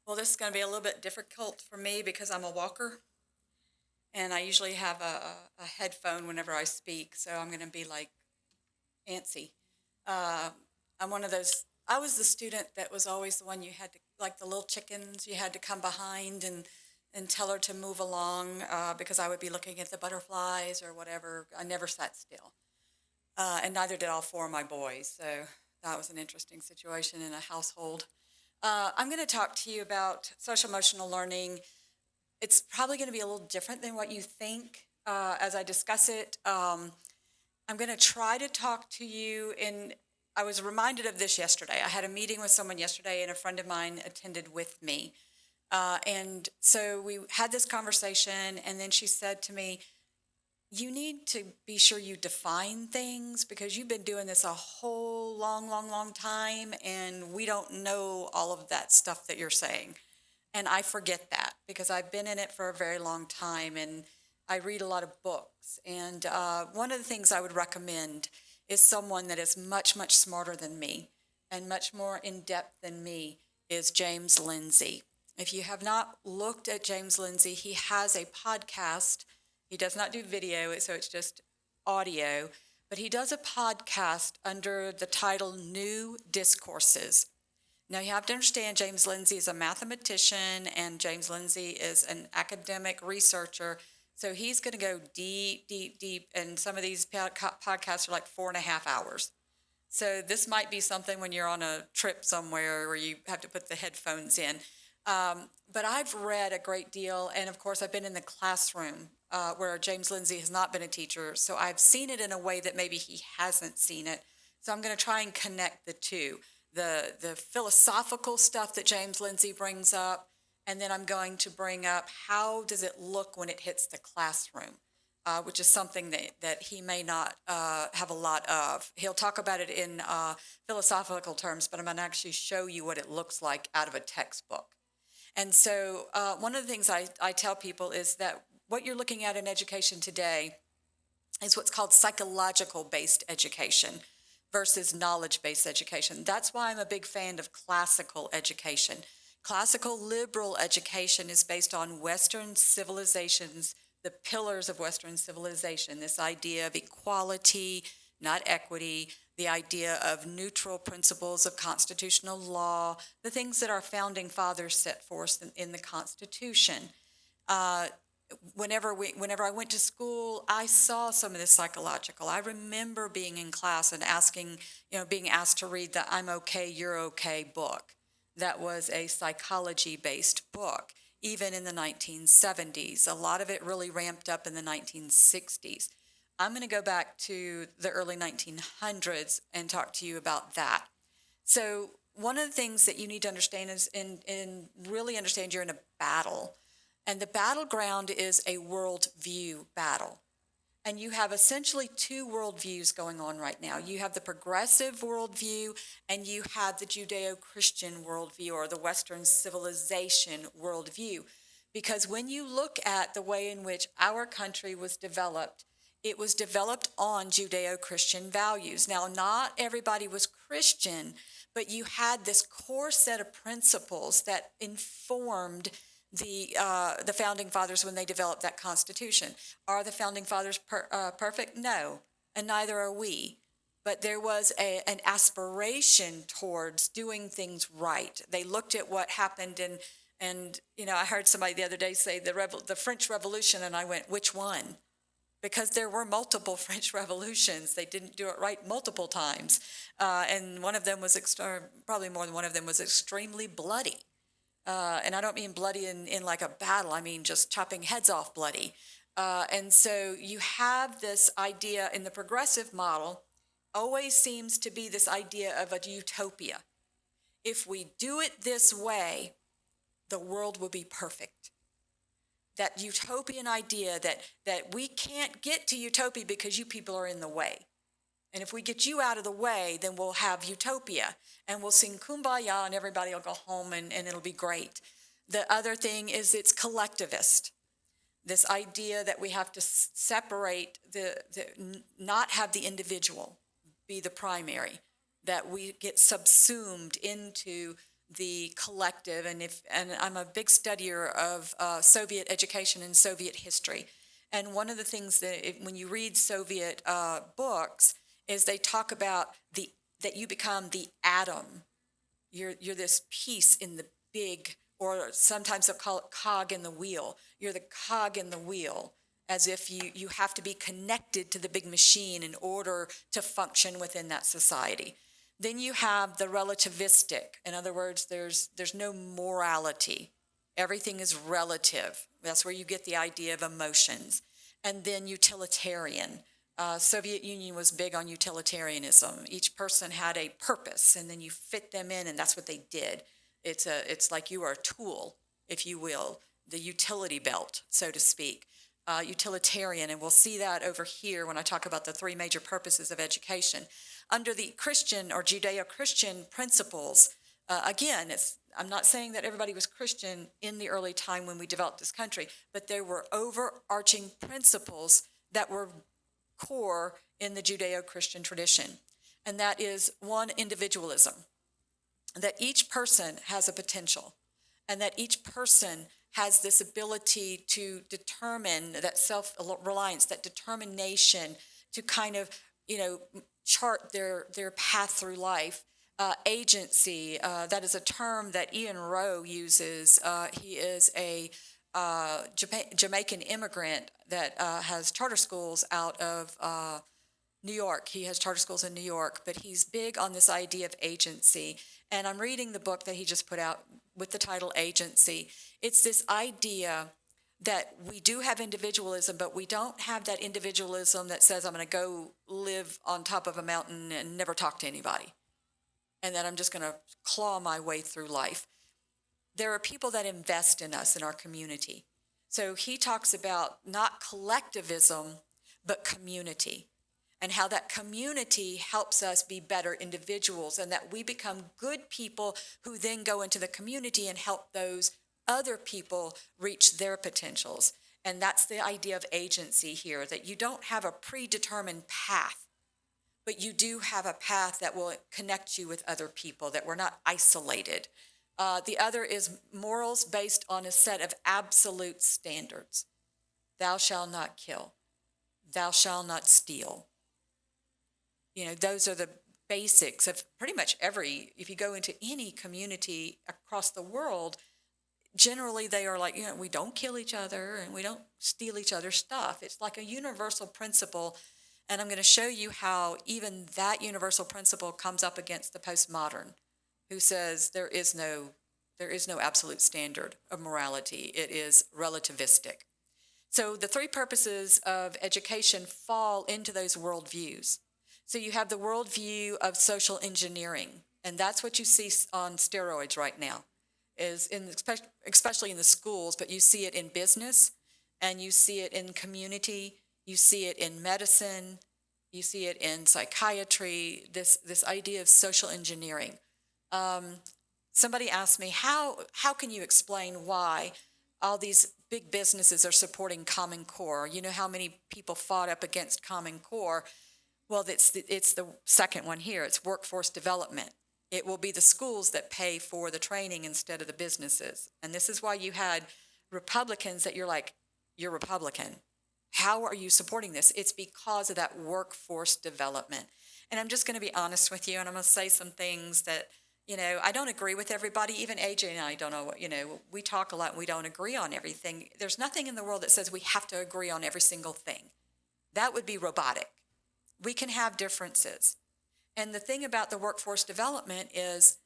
Well, this is going to be a little bit difficult for me because I'm a walker and I usually have a headphone whenever I speak, so I'm going to be like antsy. Uh, I'm one of those, I was the student that was always the one you had to, like the little chickens, you had to come behind and tell her to move along because I would be looking at the butterflies or whatever. I never sat still. And neither did all four of my boys, so that was an interesting situation in a household. I'm going to talk to you about social emotional learning. It's probably going to be a little different than what you think as I discuss it. I'm going to try to talk to you in. I was reminded of this yesterday. I had a meeting with someone yesterday, and a friend of mine attended with me. And so we had this conversation, and then she said to me, you need to be sure you define things because you've been doing this a whole long time, and we don't know all of that stuff that you're saying. And I forget that because I've been in it for a very long time and I read a lot of books. And one of the things I would recommend is someone that is much smarter than me and much more in depth than me is James Lindsay. If you have not looked at James Lindsay, he has a podcast. He does not do video, so it's just audio, but he does a podcast under the title New Discourses. Now, you have to understand James Lindsay is a mathematician and James Lindsay is an academic researcher. So he's going to go deep, and some of these podcasts are like 4.5 hours. So this might be something when you're on a trip somewhere where you have to put the headphones in. But I've read a great deal, and of course I've been in the classroom where James Lindsay has not been a teacher, so I've seen it in a way that maybe he hasn't seen it. So I'm going to try and connect the two. The philosophical stuff that James Lindsay brings up, and then I'm going to bring up how does it look when it hits the classroom, which is something that he may not have a lot of. He'll talk about it in philosophical terms, but I'm going to actually show you what it looks like out of a textbook. And so one of the things I tell people is that what you're looking at in education today is what's called psychological-based education versus knowledge-based education. That's why I'm a big fan of classical education. Classical liberal education is based on Western civilizations, the pillars of Western civilization, this idea of equality, not equity, the idea of neutral principles of constitutional law, the things that our founding fathers set forth in the Constitution. Whenever I went to school, I saw some of this psychological. I remember being in class and being asked to read the I'm Okay, You're Okay book. That was a psychology-based book, even in the 1970s. A lot of it really ramped up in the 1960s. I'm going to go back to the early 1900s and talk to you about that. So one of the things that you need to understand is in really understand you're in a battle. And the battleground is a worldview battle. And you have essentially two worldviews going on right now. You have the progressive worldview and you have the Judeo-Christian worldview or the Western civilization worldview. Because when you look at the way in which our country was developed, it was developed on Judeo-Christian values. Now, not everybody was Christian, but you had this core set of principles that informed the founding fathers when they developed that Constitution. Are the founding fathers perfect? No, and neither are we. But there was an aspiration towards doing things right. They looked at what happened and I heard somebody the other day say the French Revolution, and I went, which one? Because there were multiple French revolutions. They didn't do it right multiple times. And one of them was, probably more than one of them was extremely bloody. And I don't mean bloody in like a battle. I mean just chopping heads off bloody. And so you have this idea in the progressive model, always seems to be this idea of a utopia. If we do it this way, the world will be perfect. That utopian idea that we can't get to utopia because you people are in the way. And if we get you out of the way, then we'll have utopia. And we'll sing Kumbaya and everybody will go home and it'll be great. The other thing is it's collectivist. This idea that we have to separate, not have the individual be the primary. That we get subsumed into the collective, and I'm a big studier of Soviet education and Soviet history. And one of the things when you read Soviet books is they talk about that you become the atom. You're this piece in the big, or sometimes they'll call it cog in the wheel. You're the cog in the wheel, as if you have to be connected to the big machine in order to function within that society. Then you have the relativistic. In other words, there's no morality. Everything is relative. That's where you get the idea of emotions. And then utilitarian. Soviet Union was big on utilitarianism. Each person had a purpose, and then you fit them in, and that's what they did. It's like you are a tool, if you will, the utility belt, so to speak. Utilitarian, and we'll see that over here when I talk about the three major purposes of education. Under the Christian or Judeo-Christian principles, again, I'm not saying that everybody was Christian in the early time when we developed this country, but there were overarching principles that were core in the Judeo-Christian tradition. And that is one, individualism, that each person has a potential, and that each person has this ability to determine that self-reliance, that determination to kind of, chart their path through life. Agency, that is a term that Ian Rowe uses. He is a Jamaican immigrant that has charter schools out of New York. He has charter schools in New York, but he's big on this idea of agency. And I'm reading the book that he just put out with the title Agency. It's this idea that we do have individualism, but we don't have that individualism that says I'm going to go live on top of a mountain and never talk to anybody, and that I'm just going to claw my way through life. There are people that invest in us in our community. So he talks about not collectivism, but community, and how that community helps us be better individuals, and that we become good people who then go into the community and help those other people reach their potentials. And that's the idea of agency here, that you don't have a predetermined path, but you do have a path that will connect you with other people, that we're not isolated. The other is morals based on a set of absolute standards. Thou shalt not kill. Thou shalt not steal. Those are the basics of pretty much if you go into any community across the world, generally they are like, we don't kill each other and we don't steal each other's stuff. It's like a universal principle. And I'm going to show you how even that universal principle comes up against the postmodern, who says there is no absolute standard of morality. It is relativistic. So the three purposes of education fall into those worldviews. So you have the worldview of social engineering, and that's what you see on steroids right now, especially in the schools, but you see it in business, and you see it in community, you see it in medicine, you see it in psychiatry, this idea of social engineering. Somebody asked me, how can you explain why all these big businesses are supporting Common Core? You know how many people fought up against Common Core? Well, it's the second one here. It's workforce development. It will be the schools that pay for the training instead of the businesses. And this is why you had Republicans that you're like, you're Republican. How are you supporting this? It's because of that workforce development. And I'm just going to be honest with you, and I'm going to say some things that, I don't agree with everybody. Even AJ and I don't know what, we talk a lot and we don't agree on everything. There's nothing in the world that says we have to agree on every single thing. That would be robotic. We can have differences. And the thing about the workforce development is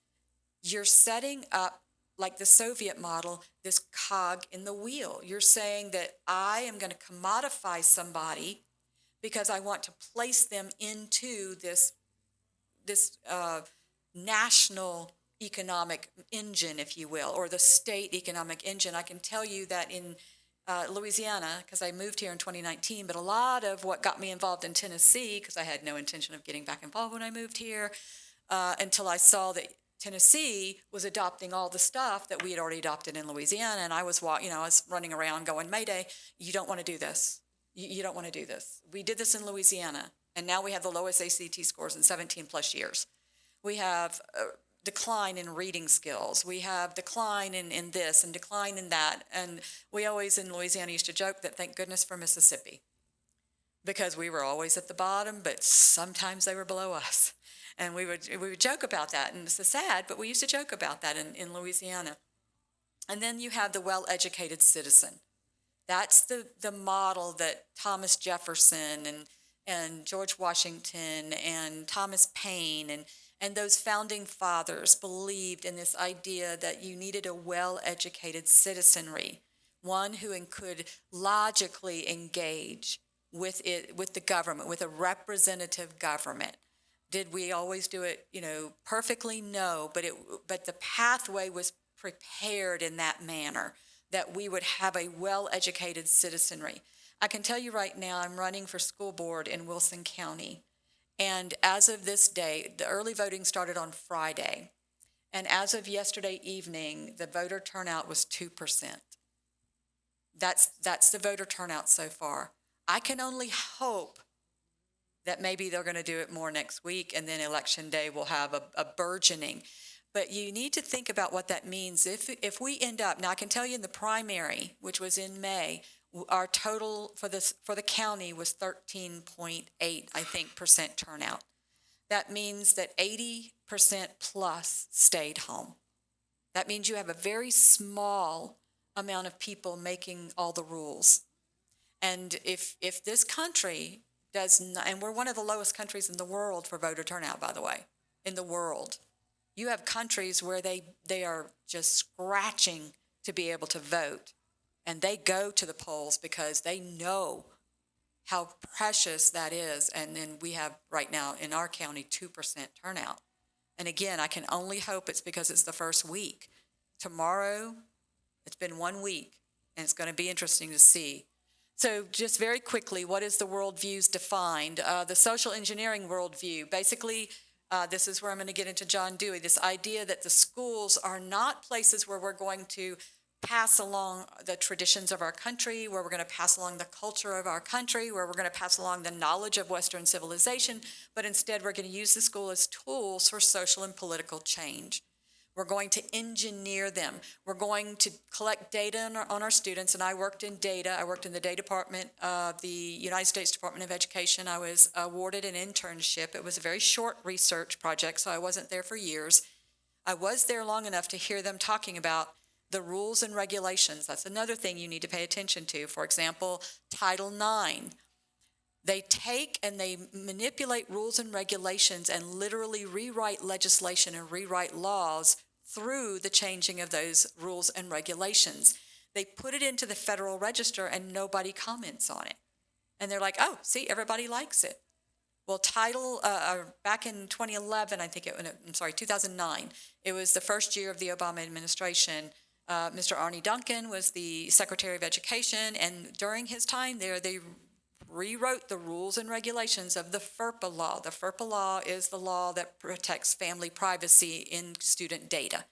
you're setting up, like the Soviet model, this cog in the wheel. You're saying that I am going to commodify somebody because I want to place them into this national economic engine, if you will, or the state economic engine. I can tell you that in Louisiana, because I moved here in 2019, but a lot of what got me involved in Tennessee, because I had no intention of getting back involved when I moved here, until I saw that Tennessee was adopting all the stuff that we had already adopted in Louisiana, and I was running around going, Mayday, you don't want to do this. You don't want to do this. We did this in Louisiana, and now we have the lowest ACT scores in 17 plus years. We have decline in reading skills. We have decline in this and decline in that. And we always in Louisiana used to joke that thank goodness for Mississippi, because we were always at the bottom, but sometimes they were below us. And we would joke about that. And it's sad, but we used to joke about that in Louisiana. And then you have the well-educated citizen. That's the model that Thomas Jefferson and George Washington and Thomas Paine and those founding fathers believed in, this idea that you needed a well-educated citizenry, one who could logically engage with the government, with a representative government. Did we always do it, perfectly? No, but the pathway was prepared in that manner, that we would have a well-educated citizenry. I can tell you right now, I'm running for school board in Wilson County. And as of this day, the early voting started on Friday. And as of yesterday evening, the voter turnout was 2%. That's the voter turnout so far. I can only hope that maybe they're going to do it more next week, and then election day will have a burgeoning. But you need to think about what that means. If we end up, now I can tell you in the primary, which was in May, our total for the county was 13.8, I think, percent turnout. That means that 80% plus stayed home. That means you have a very small amount of people making all the rules. And if this country does not, and we're one of the lowest countries in the world for voter turnout, by the way, in the world. You have countries where they are just scratching to be able to vote. And they go to the polls because they know how precious that is. And then we have right now in our county 2% turnout. And again, I can only hope it's because it's the first week. Tomorrow, it's been 1 week, and it's going to be interesting to see. So just very quickly, what is the worldviews defined? The social engineering worldview, basically, this is where I'm going to get into John Dewey, this idea that the schools are not places where we're going to pass along the traditions of our country, where we're going to pass along the culture of our country, where we're going to pass along the knowledge of Western civilization, but instead we're going to use the school as tools for social and political change. We're going to engineer them. We're going to collect data on our students, and I worked in data. I worked in the data department of the United States Department of Education. I was awarded an internship. It was a very short research project, so I wasn't there for years. I was there long enough to hear them talking about the rules and regulations. That's another thing you need to pay attention to. For example, Title IX. They take and they manipulate rules and regulations and literally rewrite legislation and rewrite laws through the changing of those rules and regulations. They put it into the Federal Register and nobody comments on it. And they're like, oh, see, everybody likes it. Well, back in 2011, 2009, it was the first year of the Obama administration. Mr. Arne Duncan was the Secretary of Education, and during his time there, they rewrote the rules and regulations of the FERPA law. The FERPA law is the law that protects family privacy in student data.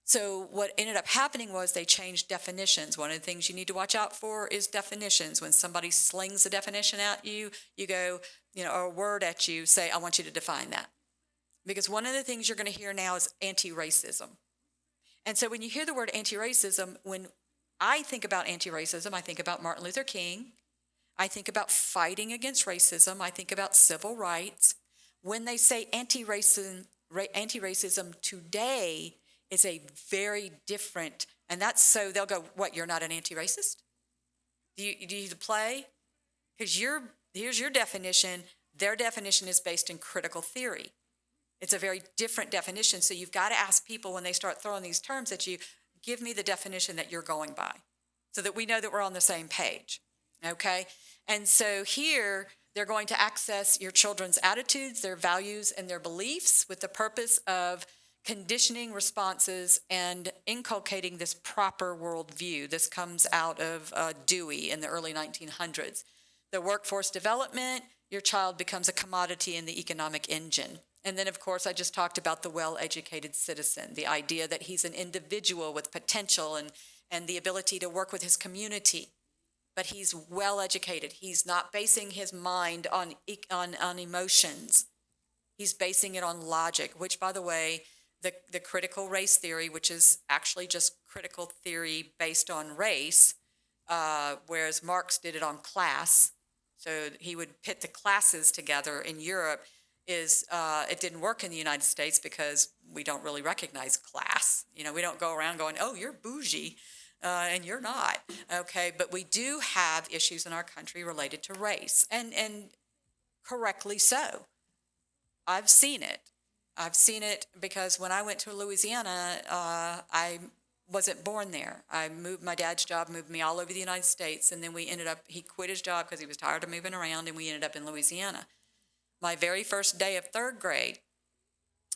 So what ended up happening was they changed definitions. One of the things you need to watch out for is definitions. When somebody slings a definition at you, you go, or a word at you, say, I want you to define that. Because one of the things you're going to hear now is anti-racism. And so when you hear the word anti-racism, when I think about anti-racism, I think about Martin Luther King. I think about fighting against racism. I think about civil rights. When they say anti-racism today is a very different, and that's so they'll go, what, you're not an anti-racist? Do you play? Because here's your definition. Their definition is based in critical theory. It's a very different definition. So you've got to ask people when they start throwing these terms at you, give me the definition that you're going by so that we know that we're on the same page. Okay? And so here, they're going to access your children's attitudes, their values, and their beliefs with the purpose of conditioning responses and inculcating this proper worldview. This comes out of Dewey in the early 1900s. The workforce development, your child becomes a commodity in the economic engine. And then, of course, I just talked about the well-educated citizen, the idea that he's an individual with potential and the ability to work with his community. But he's well-educated. He's not basing his mind on emotions. He's basing it on logic, which, by the way, the critical race theory, which is actually just critical theory based on race, whereas Marx did it on class. So he would pit the classes together. In Europe, it didn't work in the United States because we don't really recognize class. We don't go around going, oh, you're bougie, and you're not. Okay, but we do have issues in our country related to race, and correctly so. I've seen it. I've seen it because when I went to Louisiana, I wasn't born there. My dad's job moved me all over the United States, and then he quit his job because he was tired of moving around, and we ended up in Louisiana. My very first day of third grade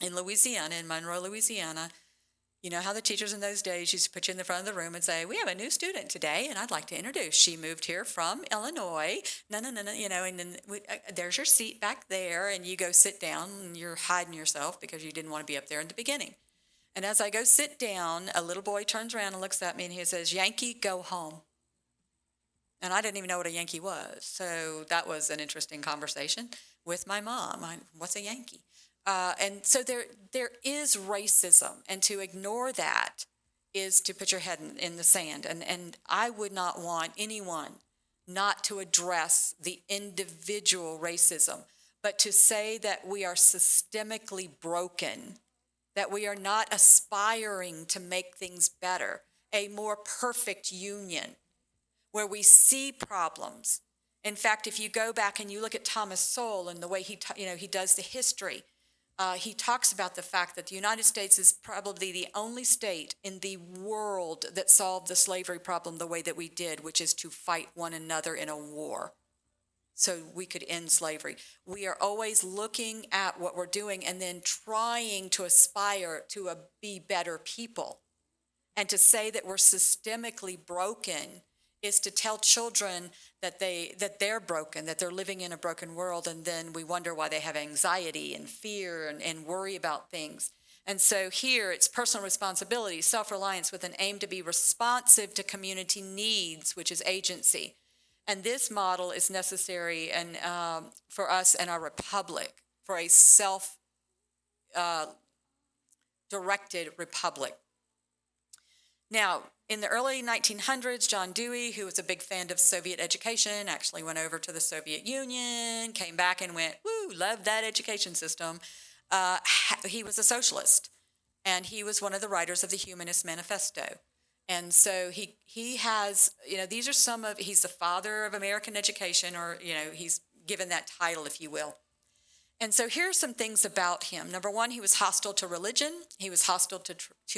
in Louisiana, in Monroe, Louisiana, you know how the teachers in those days used to put you in the front of the room and say, we have a new student today, and I'd like to introduce. She moved here from Illinois, and then there's your seat back there, and you go sit down, and you're hiding yourself because you didn't want to be up there in the beginning. And as I go sit down, a little boy turns around and looks at me, and he says, Yankee, go home. And I didn't even know what a Yankee was. So that was an interesting conversation with my mom. What's a Yankee? And so there is racism, and to ignore that is to put your head in the sand. And I would not want anyone not to address the individual racism, but to say that we are systemically broken, that we are not aspiring to make things better, a more perfect union, where we see problems. In fact, if you go back and you look at Thomas Sowell and the way he does the history, he talks about the fact that the United States is probably the only state in the world that solved the slavery problem the way that we did, which is to fight one another in a war so we could end slavery. We are always looking at what we're doing and then trying to aspire to be better people. And to say that we're systemically broken is to tell children that they're broken, that they're living in a broken world, and then we wonder why they have anxiety and fear and worry about things. And so here it's personal responsibility, self-reliance with an aim to be responsive to community needs, which is agency. And this model is necessary and for us and our republic, for a self-directed republic. Now, in the early 1900s, John Dewey, who was a big fan of Soviet education, actually went over to the Soviet Union, came back and went, woo, love that education system. He was a socialist, and he was one of the writers of the Humanist Manifesto. And so he has, these are he's the father of American education, or, he's given that title, if you will. And so here are some things about him. Number one, he was hostile to religion. He was hostile to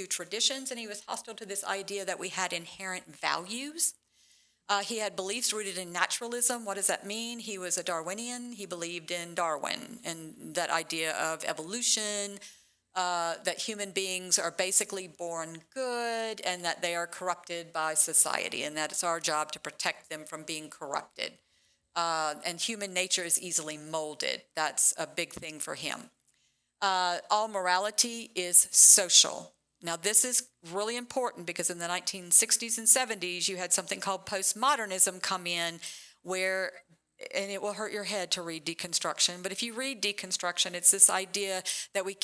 traditions, and he was hostile to this idea that we had inherent values. He had beliefs rooted in naturalism. What does that mean? He was a Darwinian. He believed in Darwin and that idea of evolution, that human beings are basically born good and that they are corrupted by society, and that it's our job to protect them from being corrupted. And human nature is easily molded. That's a big thing for him. All morality is social. Now, this is really important because in the 1960s and 70s, you had something called postmodernism come in where, and it will hurt your head to read deconstruction, but if you read deconstruction, it's this idea that we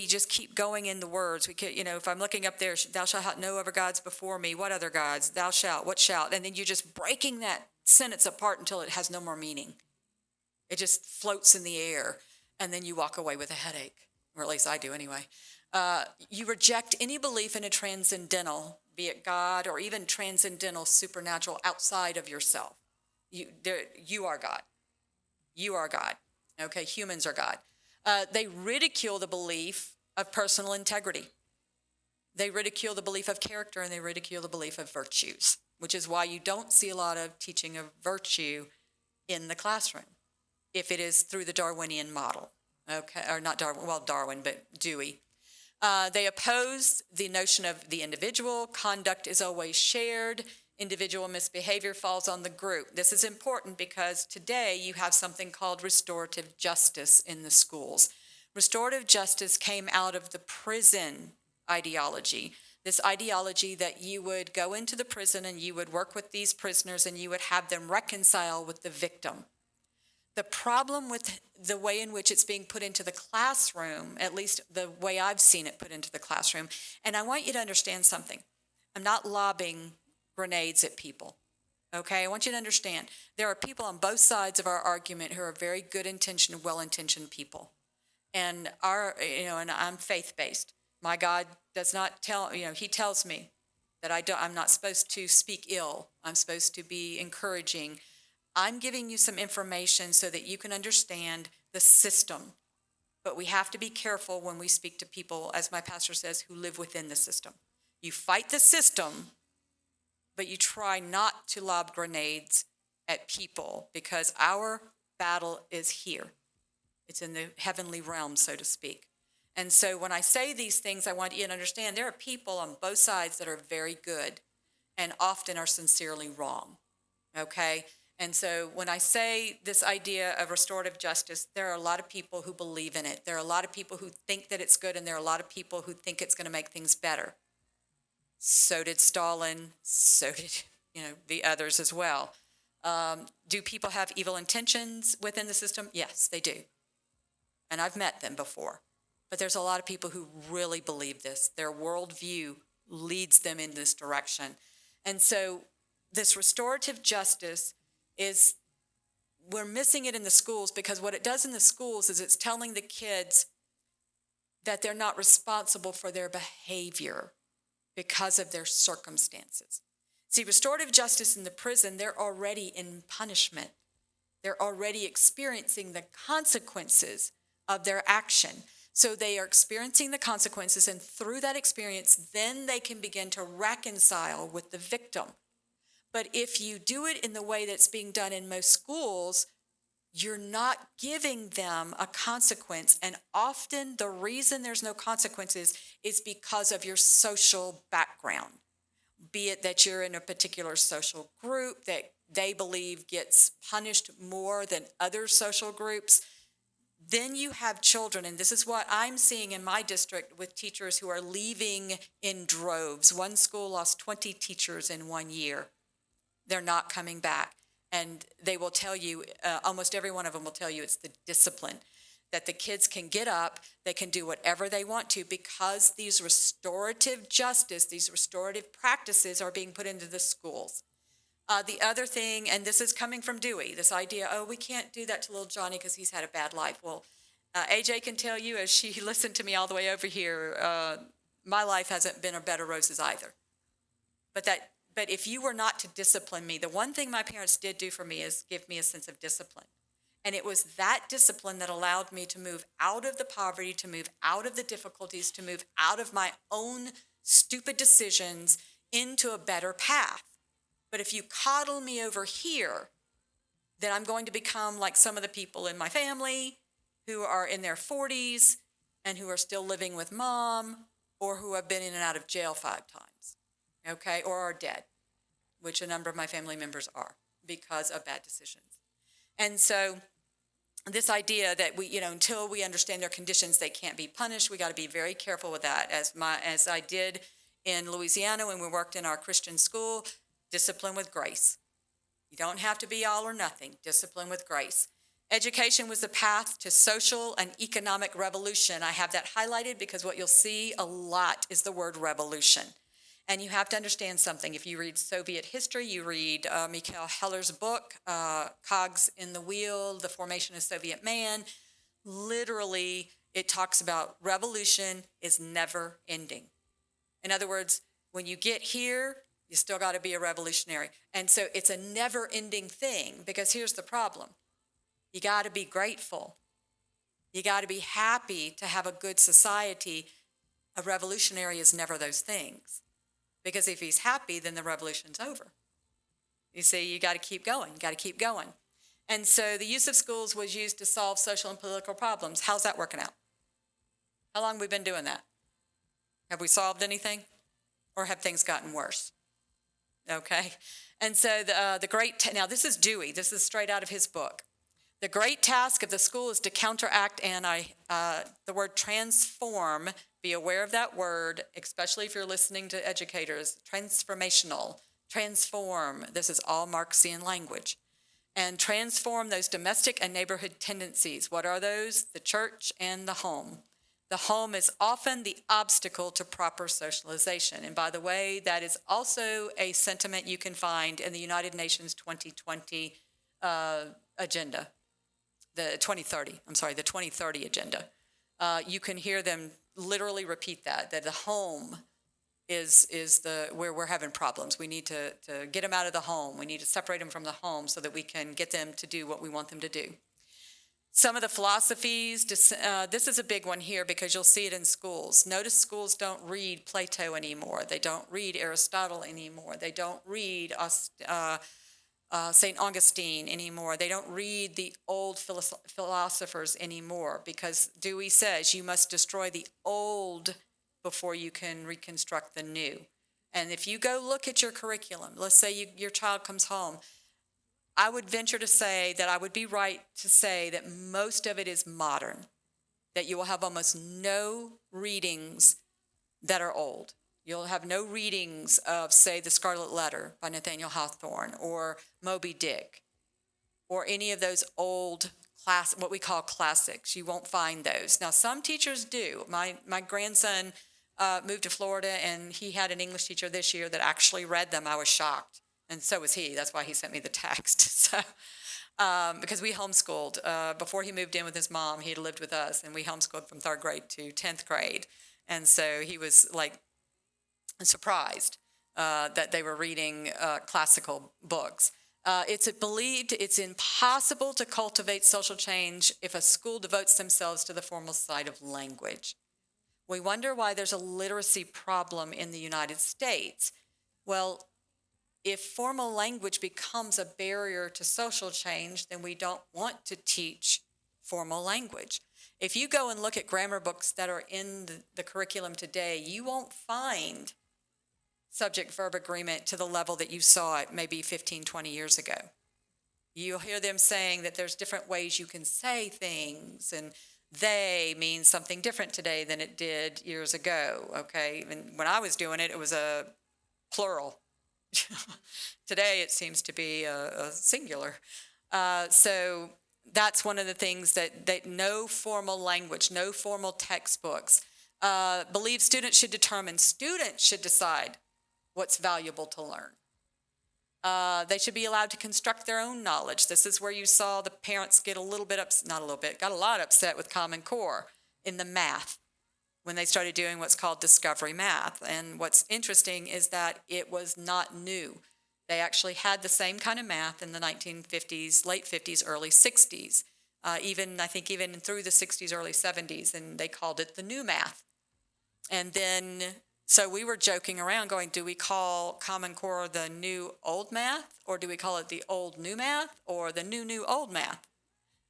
just keep going in the words. If I'm looking up there, thou shalt have no other gods before me. What other gods? Thou shalt, what shalt? And then you're just breaking that sentence apart until it has no more meaning. It just floats in the air, and then you walk away with a headache, or at least I do anyway. You reject any belief in a transcendental, be it God or even transcendental supernatural outside of yourself. You are God. You are God. Okay, humans are God. They ridicule the belief of personal integrity. They ridicule the belief of character, and they ridicule the belief of virtues, which is why you don't see a lot of teaching of virtue in the classroom, if it is through the Darwinian model. Okay, or not Darwin, well, Darwin, but Dewey. They oppose the notion of the individual. Conduct is always shared. Individual misbehavior falls on the group. This is important because today you have something called restorative justice in the schools. Restorative justice came out of the prison ideology, this ideology that you would go into the prison and you would work with these prisoners and you would have them reconcile with the victim. The problem with the way in which it's being put into the classroom, at least the way I've seen it put into the classroom, and I want you to understand something. I'm not lobbing grenades at people, okay? I want you to understand there are people on both sides of our argument who are very good-intentioned, well-intentioned people. And and I'm faith-based. My God does not tell, he tells me that I'm not supposed to speak ill. I'm supposed to be encouraging. I'm giving you some information so that you can understand the system. But we have to be careful when we speak to people, as my pastor says, who live within the system. You fight the system, but you try not to lob grenades at people, because our battle is here. It's in the heavenly realm, so to speak. And so when I say these things, I want you to understand there are people on both sides that are very good and often are sincerely wrong, okay? And so when I say this idea of restorative justice, there are a lot of people who believe in it. There are a lot of people who think that it's good, and there are a lot of people who think it's going to make things better. So did Stalin. So did, the others as well. Do people have evil intentions within the system? Yes, they do. And I've met them before. But there's a lot of people who really believe this. Their worldview leads them in this direction. And so this restorative justice we're missing it in the schools, because what it does in the schools is it's telling the kids that they're not responsible for their behavior because of their circumstances. See, restorative justice in the prison, they're already in punishment. They're already experiencing the consequences of their action. So they are experiencing the consequences, and through that experience, then they can begin to reconcile with the victim. But if you do it in the way that's being done in most schools, you're not giving them a consequence. And often the reason there's no consequences is because of your social background, be it that you're in a particular social group that they believe gets punished more than other social groups. Then you have children, and this is what I'm seeing in my district with teachers who are leaving in droves. One school lost 20 teachers in 1 year. They're not coming back. And they will tell you, almost every one of them will tell you, it's the discipline, that the kids can get up, they can do whatever they want to, because these restorative justice, these restorative practices are being put into the schools. The other thing, and this is coming from Dewey, this idea, we can't do that to little Johnny because he's had a bad life. Well, AJ can tell you, as she listened to me all the way over here, my life hasn't been a bed of roses either. But if you were not to discipline me, the one thing my parents did do for me is give me a sense of discipline. And it was that discipline that allowed me to move out of the poverty, to move out of the difficulties, to move out of my own stupid decisions into a better path. But if you coddle me over here, then I'm going to become like some of the people in my family who are in their 40s and who are still living with mom, or who have been in and out of jail 5 times, okay, or are dead, which a number of my family members are because of bad decisions. And so this idea that we, until we understand their conditions, they can't be punished, we got to be very careful with that. As I did in Louisiana when we worked in our Christian school, discipline with grace. You don't have to be all or nothing. Discipline with grace. Education was the path to social and economic revolution. I have that highlighted because what you'll see a lot is the word revolution. And you have to understand something. If you read Soviet history, you read Mikhail Heller's book, Cogs in the Wheel, The Formation of Soviet Man. Literally, it talks about revolution is never ending. In other words, when you get here, you still got to be a revolutionary. And so it's a never-ending thing, because here's the problem. You got to be grateful. You got to be happy to have a good society. A revolutionary is never those things. Because if he's happy, then the revolution's over. You see, you got to keep going. You got to keep going. And so the use of schools was used to solve social and political problems. How's that working out? How long have we been doing that? Have we solved anything? Or have things gotten worse? Okay. And so now this is Dewey. This is straight out of his book. The great task of the school is to counteract the word transform. Be aware of that word, especially if you're listening to educators. Transformational, transform. This is all Marxian language. and transform those domestic and neighborhood tendencies. What are those? The church and the home. The home is often the obstacle to proper socialization. And by the way, that is also a sentiment you can find in the United Nations 2020 agenda, the 2030 agenda. You can hear them literally repeat that the home is where we're having problems. We need to get them out of the home. We need to separate them from the home so that we can get them to do what we want them to do. Some of the philosophies, this is a big one here because you'll see it in schools. Notice schools don't read Plato anymore. They don't read Aristotle anymore. They don't read St. Augustine anymore. They don't read the old philosophers anymore because Dewey says you must destroy the old before you can reconstruct the new. And if you go look at your curriculum, let's say your child comes home, I would venture to say that I would be right to say that most of it is modern, that you will have almost no readings that are old. You'll have no readings of, say, The Scarlet Letter by Nathaniel Hawthorne or Moby Dick or any of those old what we call classics. You won't find those. Now, some teachers do. My grandson moved to Florida, and he had an English teacher this year that actually read them. I was shocked. And so was he. That's why he sent me the text. So, because we homeschooled. Before he moved in with his mom, he had lived with us, and we homeschooled from 3rd grade to 10th grade. And so he was like surprised that they were reading classical books. It's believed it's impossible to cultivate social change if a school devotes themselves to the formal side of language. We wonder why there's a literacy problem in the United States. Well, if formal language becomes a barrier to social change, then we don't want to teach formal language. If you go and look at grammar books that are in the curriculum today, you won't find subject-verb agreement to the level that you saw it maybe 15, 20 years ago. You'll hear them saying that there's different ways you can say things, and they means something different today than it did years ago, okay? And when I was doing it, it was a plural. Today, it seems to be a singular. So that's one of the things that no formal language, no formal textbooks. Believe students should decide what's valuable to learn. They should be allowed to construct their own knowledge. This is where you saw the parents get got a lot upset with Common Core in the math when they started doing what's called discovery math. And what's interesting is that it was not new. They actually had the same kind of math in the 1950s, late 50s, early 60s, even through the 60s, early 70s, and they called it the new math. And then, so we were joking around going, do we call Common Core the new old math, or do we call it the old new math, or the new old math?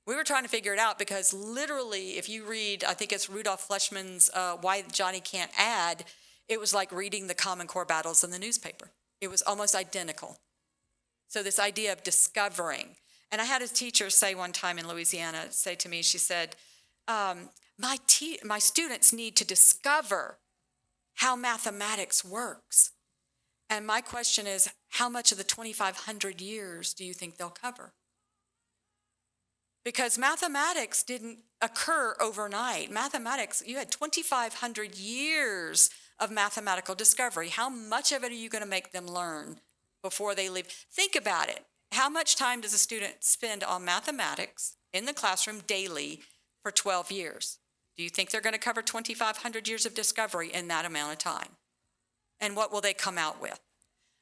We were trying to figure it out because literally, if you read, I think it's Rudolph Fleischmann's Why Johnny Can't Add, it was like reading the Common Core battles in the newspaper. It was almost identical. So this idea of discovering. And I had a teacher say one time in Louisiana, say to me, she said, my students need to discover how mathematics works. And my question is, how much of the 2,500 years do you think they'll cover? Because mathematics didn't occur overnight. Mathematics, you had 2,500 years of mathematical discovery. How much of it are you going to make them learn before they leave? Think about it. How much time does a student spend on mathematics in the classroom daily for 12 years? Do you think they're going to cover 2,500 years of discovery in that amount of time? And what will they come out with?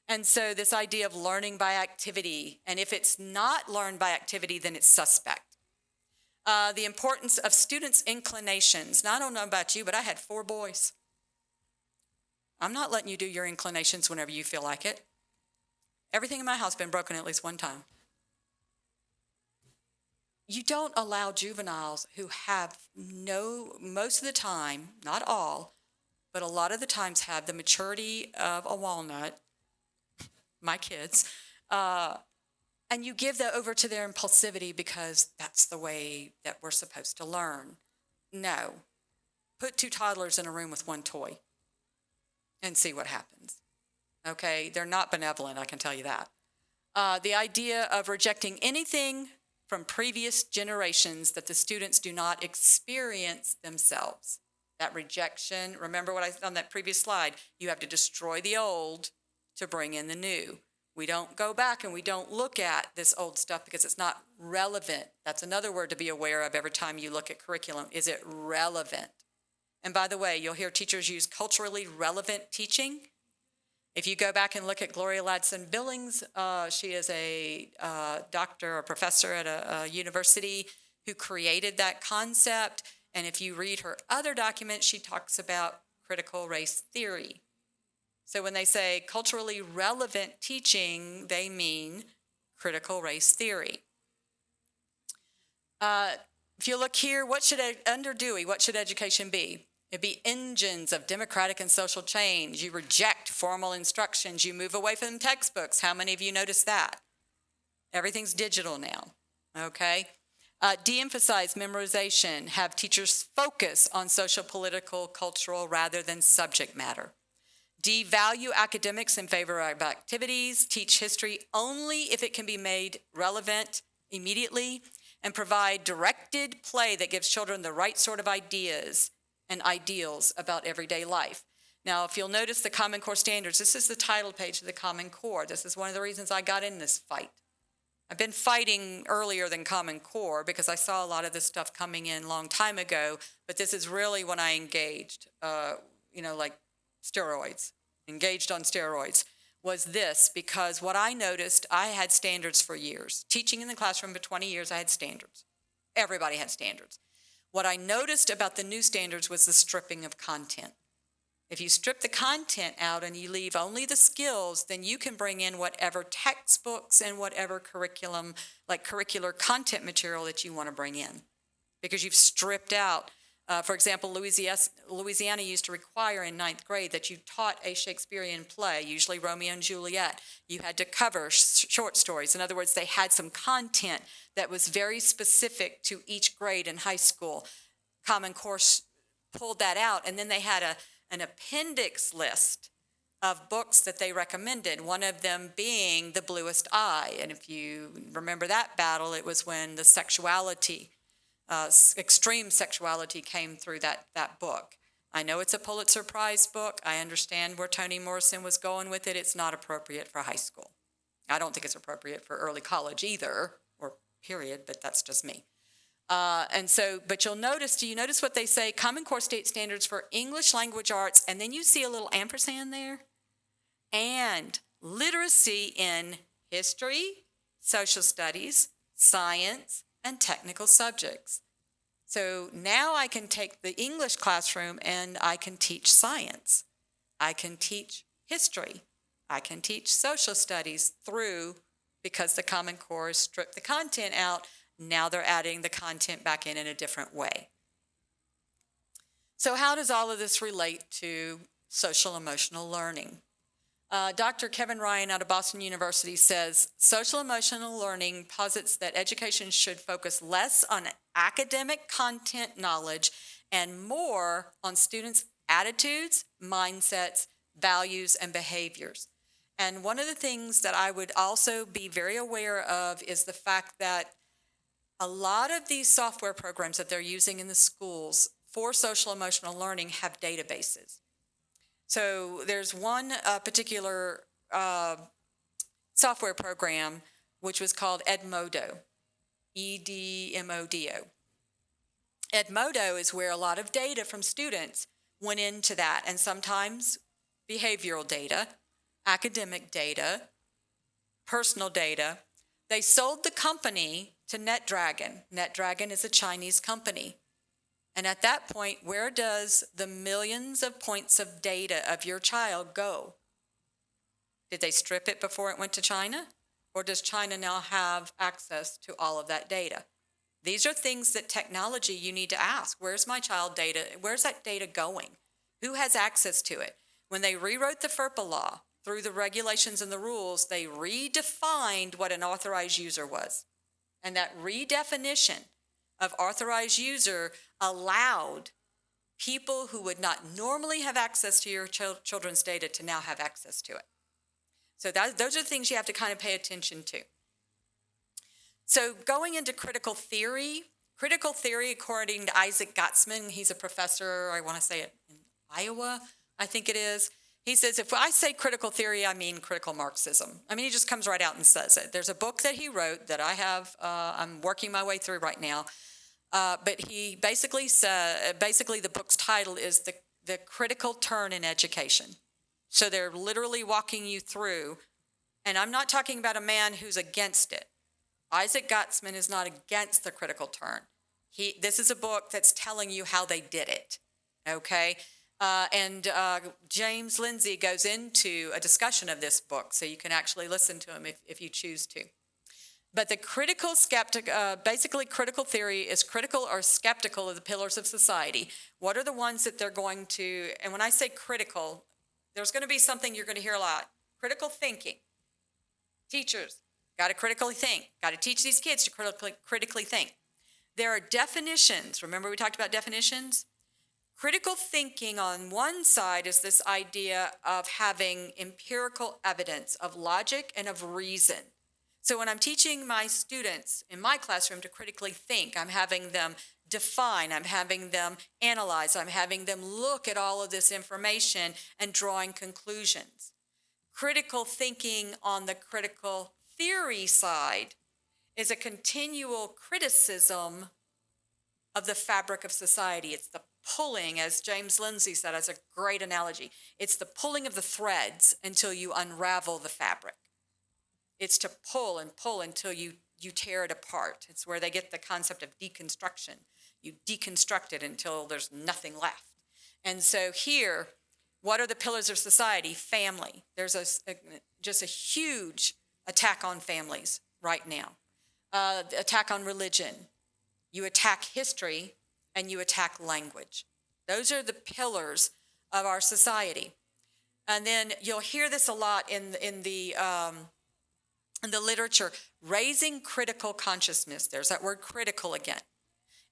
And so this idea of learning by activity, and if it's not learned by activity, then it's suspect. The importance of students' inclinations. Now, I don't know about you, but I had 4 boys. I'm not letting you do your inclinations whenever you feel like it. Everything in my house has been broken at least one time. You don't allow juveniles who have most of the time, not all, but a lot of the times have the maturity of a walnut, my kids, and you give that over to their impulsivity because that's the way that we're supposed to learn. No. Put 2 toddlers in a room with 1 toy and see what happens. Okay? They're not benevolent, I can tell you that. The idea of rejecting anything from previous generations that the students do not experience themselves. That rejection, remember what I said on that previous slide, you have to destroy the old to bring in the new. We don't go back and we don't look at this old stuff because it's not relevant. That's another word to be aware of every time you look at curriculum. Is it relevant? And by the way, you'll hear teachers use culturally relevant teaching. If you go back and look at Gloria Ladson Billings, she is a doctor or professor at a university who created that concept. And if you read her other documents, she talks about critical race theory. So when they say culturally relevant teaching, they mean critical race theory. If you look here, under Dewey, what should education be? It'd be engines of democratic and social change. You reject formal instructions. You move away from textbooks. How many of you noticed that? Everything's digital now, okay? De-emphasize memorization. Have teachers focus on social, political, cultural, rather than subject matter. Devalue academics in favor of activities. Teach history only if it can be made relevant immediately. And provide directed play that gives children the right sort of ideas and ideals about everyday life. Now, if you'll notice the Common Core standards, this is the title page of the Common Core. This is one of the reasons I got in this fight. I've been fighting earlier than Common Core because I saw a lot of this stuff coming in a long time ago, but this is really when I engaged, like steroids, engaged on steroids, was this, because what I noticed, I had standards for years. Teaching in the classroom for 20 years, I had standards. Everybody had standards. What I noticed about the new standards was the stripping of content. If you strip the content out and you leave only the skills, then you can bring in whatever textbooks and whatever curriculum, like curricular content material that you want to bring in, because you've stripped out. For example, Louisiana used to require in 9th grade that you taught a Shakespearean play, usually Romeo and Juliet. You had to cover short stories. In other words, they had some content that was very specific to each grade in high school. Common Core pulled that out, and then they had an appendix list of books that they recommended, one of them being The Bluest Eye. And if you remember that battle, it was when the extreme sexuality came through that book. I know it's a Pulitzer Prize book. I understand where Toni Morrison was going with it. It's not appropriate for high school. I don't think it's appropriate for early college either, or period, but that's just me. But do you notice what they say? Common Core state standards for English language arts, and then you see a little ampersand there, and literacy in history, social studies, science, and technical subjects. So now I can take the English classroom and I can teach science. I can teach history. I can teach social studies because the Common Core stripped the content out. Now they're adding the content back in a different way. So how does all of this relate to social emotional learning? Dr. Kevin Ryan out of Boston University says, social emotional learning posits that education should focus less on academic content knowledge and more on students' attitudes, mindsets, values, and behaviors. And one of the things that I would also be very aware of is the fact that a lot of these software programs that they're using in the schools for social emotional learning have databases. So there's one particular software program which was called Edmodo, Edmodo. Edmodo is where a lot of data from students went into that, and sometimes behavioral data, academic data, personal data. They sold the company to NetDragon. NetDragon is a Chinese company. And at that point, where does the millions of points of data of your child go? Did they strip it before it went to China? Or does China now have access to all of that data? These are things that technology you need to ask. Where's my child data? Where's that data going? Who has access to it? When they rewrote the FERPA law, through the regulations and the rules, they redefined what an authorized user was. And that redefinition of authorized user allowed people who would not normally have access to your children's data to now have access to it. So those are the things you have to kind of pay attention to. So going into critical theory, according to Isaac Gottesman, he's a professor, I want to say it in Iowa, I think it is. He says, if I say critical theory, I mean critical Marxism. I mean, he just comes right out and says it. There's a book that he wrote that I have, I'm working my way through right now. But he basically said, the book's title is the Critical Turn in Education. So they're literally walking you through, and I'm not talking about a man who's against it. Isaac Gottesman is not against the critical turn. This is a book that's telling you how they did it, okay? And James Lindsay goes into a discussion of this book, so you can actually listen to him if you choose to. But the basically critical theory is critical or skeptical of the pillars of society. What are the ones that they're going to, and when I say critical, there's going to be something you're going to hear a lot. Critical thinking. Teachers, got to critically think. Got to teach these kids to critically think. There are definitions. Remember we talked about definitions? Critical thinking on one side is this idea of having empirical evidence of logic and of reason. So when I'm teaching my students in my classroom to critically think, I'm having them define, I'm having them analyze, I'm having them look at all of this information and drawing conclusions. Critical thinking on the critical theory side is a continual criticism of the fabric of society. It's the pulling, as James Lindsay said, as a great analogy. It's the pulling of the threads until you unravel the fabric. It's to pull and pull until you tear it apart. It's where they get the concept of deconstruction. You deconstruct it until there's nothing left. And so here, what are the pillars of society? Family. There's just a huge attack on families right now. Attack on religion. You attack history, and you attack language. Those are the pillars of our society. And then you'll hear this a lot in the literature, raising critical consciousness. There's that word critical again.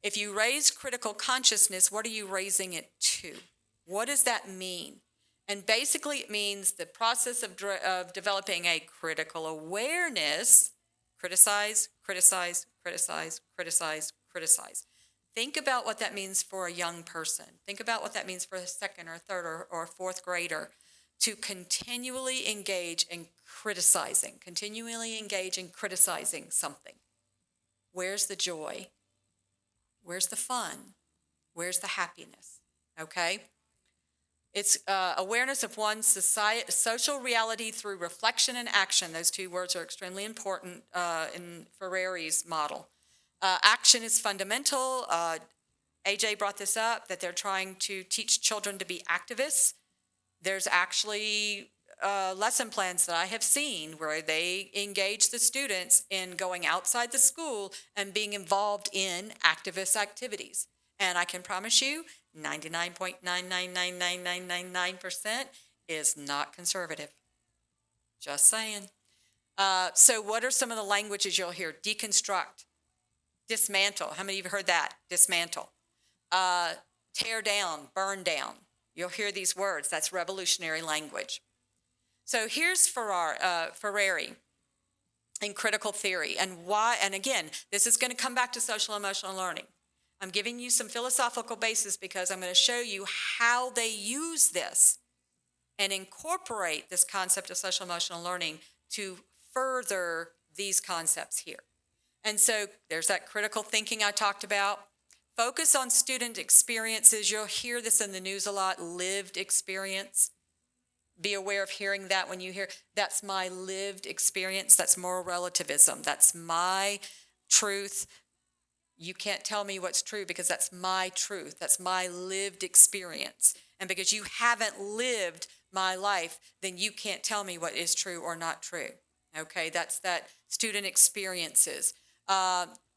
If you raise critical consciousness, what are you raising it to? What does that mean? And basically it means the process of developing a critical awareness. Criticize, criticize, criticize, criticize, criticize. Think about what that means for a young person. Think about what that means for a second or third or fourth grader. To continually engage in criticizing, continually engage in criticizing something. Where's the joy? Where's the fun? Where's the happiness? Okay? It's awareness of one's social reality through reflection and action. Those two words are extremely important in Ferreri's model. Action is fundamental. AJ brought this up, that they're trying to teach children to be activists. There's actually lesson plans that I have seen where they engage the students in going outside the school and being involved in activist activities. And I can promise you, 99.999999% is not conservative. Just saying. So what are some of the languages you'll hear? Deconstruct, dismantle. How many of you have heard that? Dismantle. Tear down, burn down. You'll hear these words. That's revolutionary language. So here's Ferreri in critical theory. And why? And again, this is going to come back to social emotional learning. I'm giving you some philosophical basis because I'm going to show you how they use this and incorporate this concept of social emotional learning to further these concepts here. And so there's that critical thinking I talked about. Focus on student experiences. You'll hear this in the news a lot, lived experience. Be aware of hearing that when you hear, that's my lived experience. That's moral relativism. That's my truth. You can't tell me what's true because that's my truth. That's my lived experience. And because you haven't lived my life, then you can't tell me what is true or not true. Okay, that's that student experiences.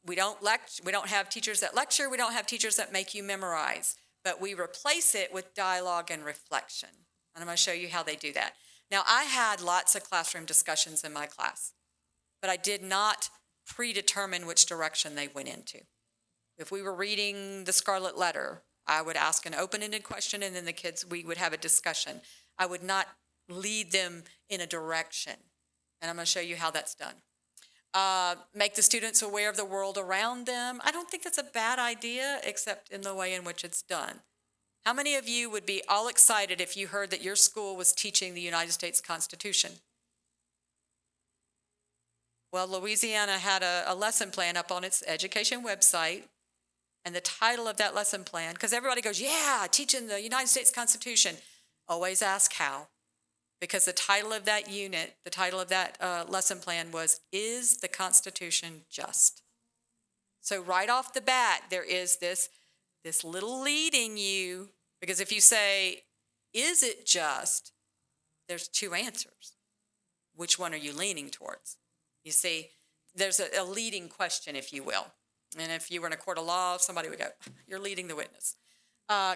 We don't have teachers that lecture. We don't have teachers that make you memorize. But we replace it with dialogue and reflection. And I'm going to show you how they do that. Now, I had lots of classroom discussions in my class, but I did not predetermine which direction they went into. If we were reading the Scarlet Letter, I would ask an open-ended question, and then we would have a discussion. I would not lead them in a direction. And I'm going to show you how that's done. Make the students aware of the world around them. I don't think that's a bad idea, except in the way in which it's done. How many of you would be all excited if you heard that your school was teaching the United States Constitution? Well, Louisiana had a lesson plan up on its education website, and the title of that lesson plan, because everybody goes, yeah, teaching the United States Constitution. Always ask how, because the title of that unit, the title of that lesson plan was, Is the Constitution Just? So right off the bat, there is this little leading you, because if you say, is it just, there's two answers. Which one are you leaning towards? You see, there's a leading question, if you will. And if you were in a court of law, somebody would go, you're leading the witness.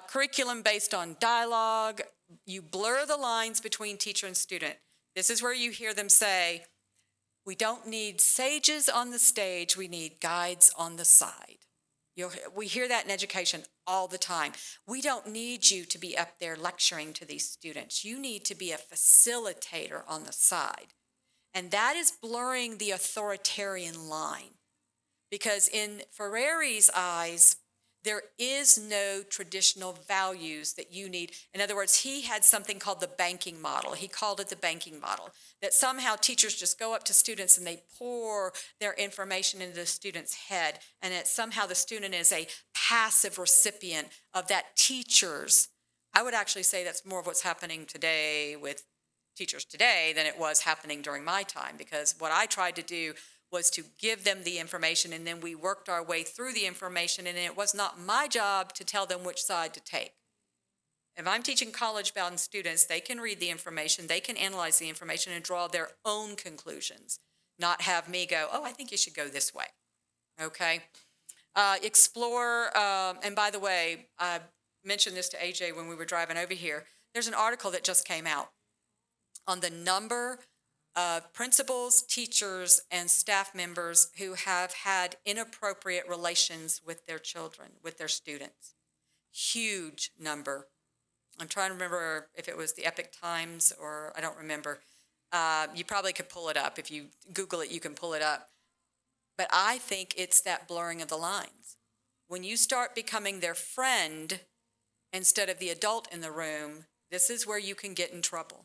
Curriculum based on dialogue. You blur the lines between teacher and student. This is where you hear them say, we don't need sages on the stage, we need guides on the side. We hear that in education all the time. We don't need you to be up there lecturing to these students. You need to be a facilitator on the side. And that is blurring the authoritarian line. Because in Ferreri's eyes, there is no traditional values that you need. In other words, he had something called the banking model. He called it the banking model, that somehow teachers just go up to students and they pour their information into the student's head, and that somehow the student is a passive recipient of that teacher's. I would actually say that's more of what's happening today with teachers today than it was happening during my time, because what I tried to do was to give them the information, and then we worked our way through the information, and it was not my job to tell them which side to take. If I'm teaching college-bound students, they can read the information, they can analyze the information and draw their own conclusions, not have me go, oh, I think you should go this way, okay? Explore, and by the way, I mentioned this to AJ when we were driving over here. There's an article that just came out on the number of principals, teachers, and staff members who have had inappropriate relations with their children, with their students. Huge number. I'm trying to remember if it was the Epic Times or I don't remember. You probably could pull it up. If you Google it, you can pull it up. But I think it's that blurring of the lines. When you start becoming their friend instead of the adult in the room, this is where you can get in trouble.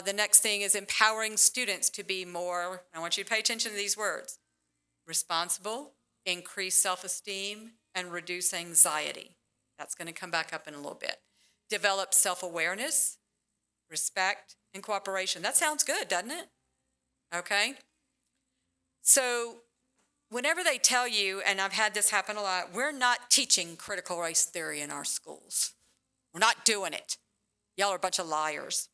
The next thing is empowering students to be more, I want you to pay attention to these words, responsible, increase self-esteem, and reduce anxiety. That's going to come back up in a little bit. Develop self-awareness, respect, and cooperation. That sounds good, doesn't it? Okay. So whenever they tell you, and I've had this happen a lot, we're not teaching critical race theory in our schools. We're not doing it. Y'all are a bunch of liars.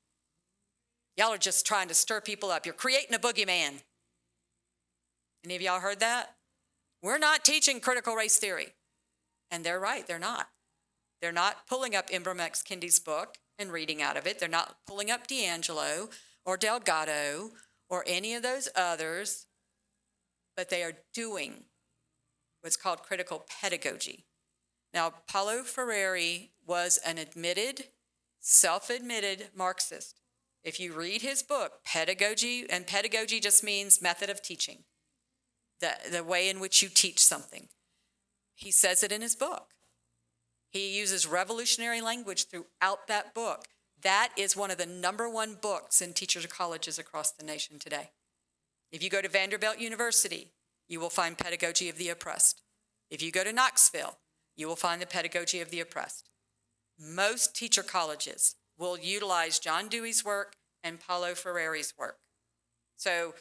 Y'all are just trying to stir people up. You're creating a boogeyman. Any of y'all heard that? We're not teaching critical race theory. And they're right, they're not. They're not pulling up Ibram X. Kendi's book and reading out of it. They're not pulling up D'Angelo or Delgado or any of those others, but they are doing what's called critical pedagogy. Now, Paulo Freire was an admitted, self-admitted Marxist. If you read his book, Pedagogy, and pedagogy just means method of teaching, the way in which you teach something. He says it in his book. He uses revolutionary language throughout that book. That is one of the #1 books in teachers' colleges across the nation today. If you go to Vanderbilt University, you will find Pedagogy of the Oppressed. If you go to Knoxville, you will find the Pedagogy of the Oppressed. Most teacher colleges will utilize John Dewey's work and Paulo Freire's work. So,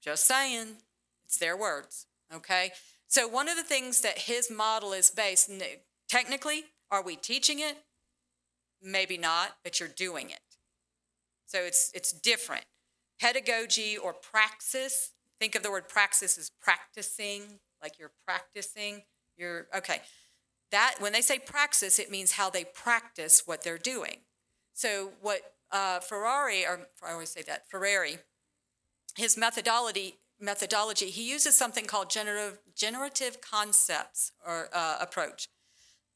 just saying, it's their words, okay? So one of the things that his model is based, and technically, are we teaching it? Maybe not, but you're doing it. So it's different. Pedagogy or praxis, think of the word praxis as practicing, like you're practicing. Okay. That, when they say praxis, it means how they practice what they're doing. So what Freire, his methodology, he uses something called generative concepts or approach.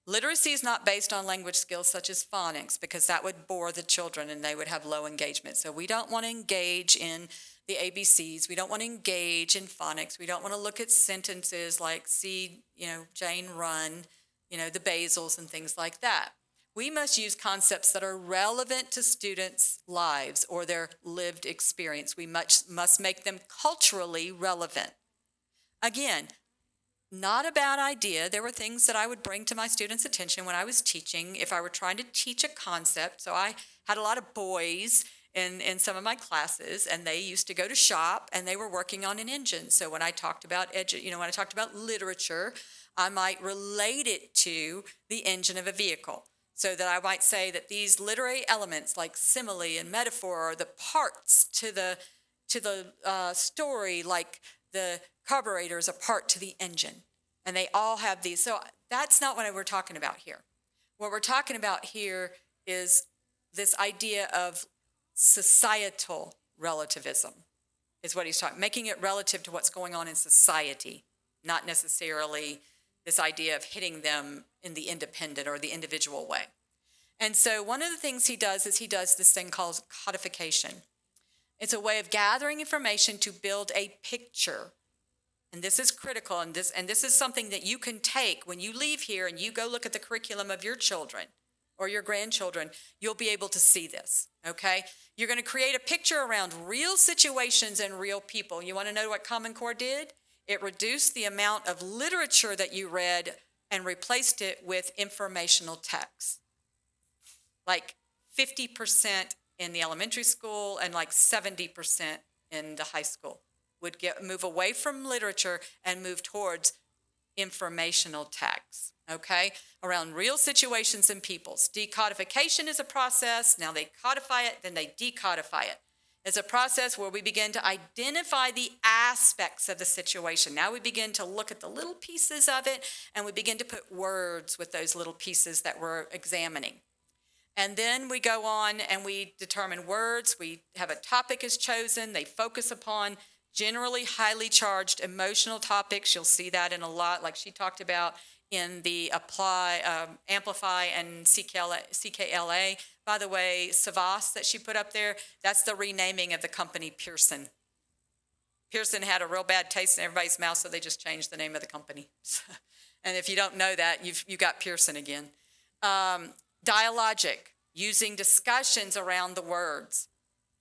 Literacy is not based on language skills such as phonics, because that would bore the children and they would have low engagement. So we don't want to engage in the ABCs. We don't want to engage in phonics. We don't want to look at sentences like see, Jane run, the basils and things like that. We must use concepts that are relevant to students' lives or their lived experience. We must make them culturally relevant. Again, not a bad idea. There were things that I would bring to my students' attention when I was teaching, if I were trying to teach a concept. So I had a lot of boys in some of my classes, and they used to go to shop, and they were working on an engine. So when I talked about when I talked about literature, I might relate it to the engine of a vehicle. So that I might say that these literary elements like simile and metaphor are the parts to the story, like the carburetor is a part to the engine. And they all have these. So that's not what we're talking about here. What we're talking about here is this idea of societal relativism is what he's talking, making it relative to what's going on in society, not necessarily this idea of hitting them in the independent or the individual way. And so one of the things he does is he does this thing called codification. It's a way of gathering information to build a picture. And this is critical, and this is something that you can take when you leave here and you go look at the curriculum of your children or your grandchildren. You'll be able to see this, okay? You're going to create a picture around real situations and real people. You want to know what Common Core did? It reduced the amount of literature that you read and replaced it with informational text. Like 50% in the elementary school and like 70% in the high school would move away from literature and move towards informational text, okay, around real situations and peoples. Decodification is a process. Now they codify it, then they decodify it. It's a process where we begin to identify the aspects of the situation. Now we begin to look at the little pieces of it, and we begin to put words with those little pieces that we're examining. And then we go on and we determine words. We have a topic is chosen. They focus upon generally highly charged emotional topics. You'll see that in a lot, like she talked about in the Amplify and CKLA. By the way, Savas that she put up there, that's the renaming of the company Pearson. Pearson had a real bad taste in everybody's mouth, so they just changed the name of the company. And if you don't know that, you've got Pearson again. Dialogic, using discussions around the words.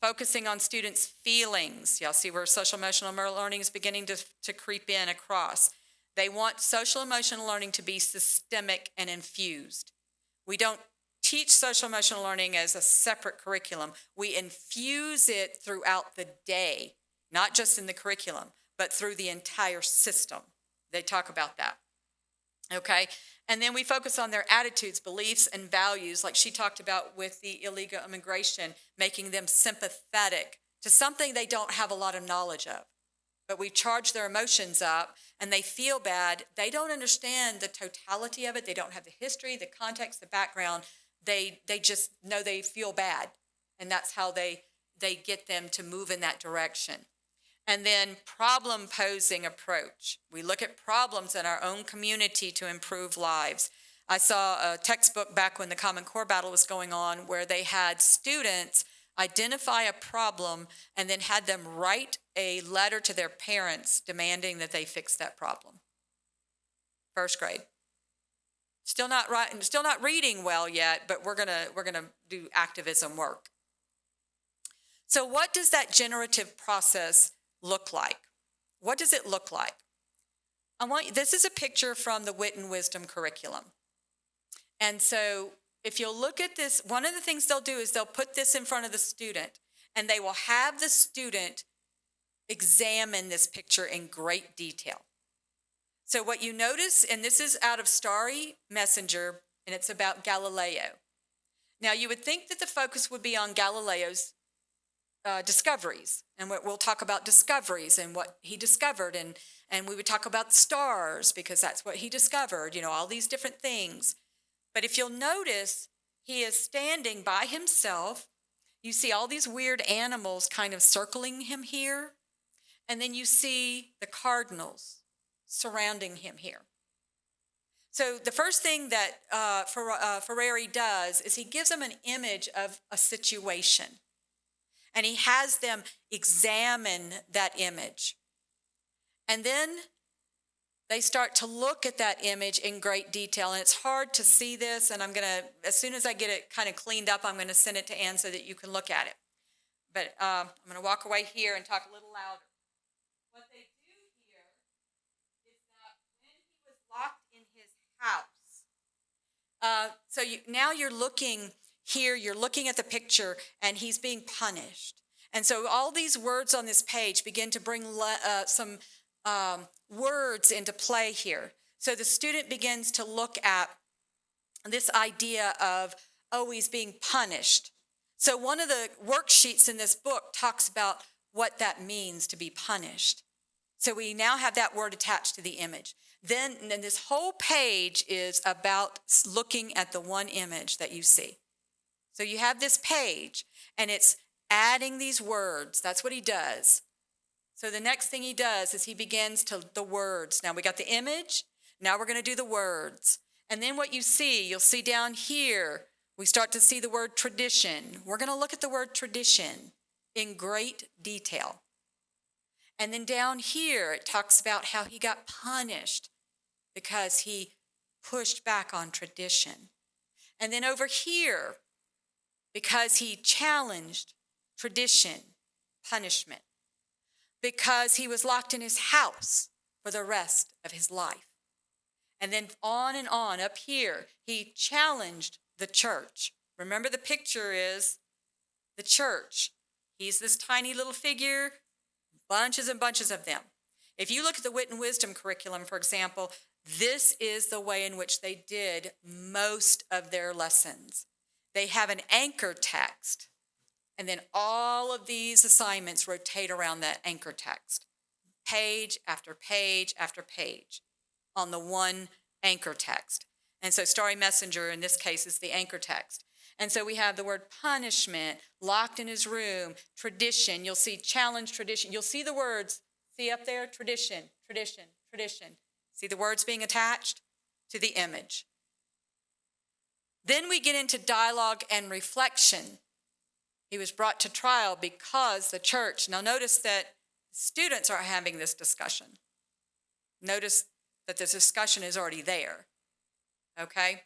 Focusing on students' feelings. Y'all see where social emotional learning is beginning to creep in across. They want social emotional learning to be systemic and infused. We don't teach social emotional learning as a separate curriculum. We infuse it throughout the day, not just in the curriculum, but through the entire system. They talk about that. Okay? And then we focus on their attitudes, beliefs, and values, like she talked about with the illegal immigration, making them sympathetic to something they don't have a lot of knowledge of. But we charge their emotions up, and they feel bad. They don't understand the totality of it. They don't have the history, the context, the background. They just know they feel bad, and that's how they get them to move in that direction. And then problem-posing approach. We look at problems in our own community to improve lives. I saw a textbook back when the Common Core battle was going on where they had students identify a problem and then had them write a letter to their parents demanding that they fix that problem. First grade. Still not reading well yet, but we're gonna do activism work. So what does that generative process look like? What does it look like? This is a picture from the Wit and Wisdom curriculum. And so if you'll look at this, one of the things they'll do is they'll put this in front of the student, and they will have the student examine this picture in great detail. So what you notice, and this is out of Starry Messenger, and it's about Galileo. Now you would think that the focus would be on Galileo's discoveries, and we'll talk about discoveries and what he discovered, and we would talk about stars because that's what he discovered, all these different things. But if you'll notice, he is standing by himself. You see all these weird animals kind of circling him here, and then you see the cardinals surrounding him here. So the first thing that Ferrari does is he gives them an image of a situation, and he has them examine that image. And then they start to look at that image in great detail. And it's hard to see this, and I'm going to, as soon as I get it kind of cleaned up, I'm going to send it to Ann so that you can look at it. But I'm going to walk away here and talk a little louder. What they do here is that when he was locked in his house, now you're looking here, you're looking at the picture, and he's being punished. And so all these words on this page begin to bring some words into play here. So the student begins to look at this idea of, oh, he's being punished. So one of the worksheets in this book talks about what that means to be punished. So we now have that word attached to the image. Then this whole page is about looking at the one image that you see. So you have this page, and it's adding these words. That's what he does. So the next thing he does is he begins to the words. Now we got the image. Now we're going to do the words. And then what you'll see down here, we start to see the word tradition. We're going to look at the word tradition in great detail. And then down here, it talks about how he got punished because he pushed back on tradition. And then over here, because he challenged tradition, punishment. Because he was locked in his house for the rest of his life. And then on and on up here, he challenged the church. Remember, the picture is the church. He's this tiny little figure, bunches and bunches of them. If you look at the Wit and Wisdom curriculum, for example, this is the way in which they did most of their lessons. They have an anchor text, and then all of these assignments rotate around that anchor text, page after page after page on the one anchor text. And so Starry Messenger, in this case, is the anchor text. And so we have the word punishment, locked in his room, tradition. You'll see challenge, tradition. You'll see the words, see up there, tradition, tradition, tradition. See the words being attached to the image. Then we get into dialogue and reflection. He was brought to trial because the church, now notice that students are having this discussion. Notice that this discussion is already there, okay?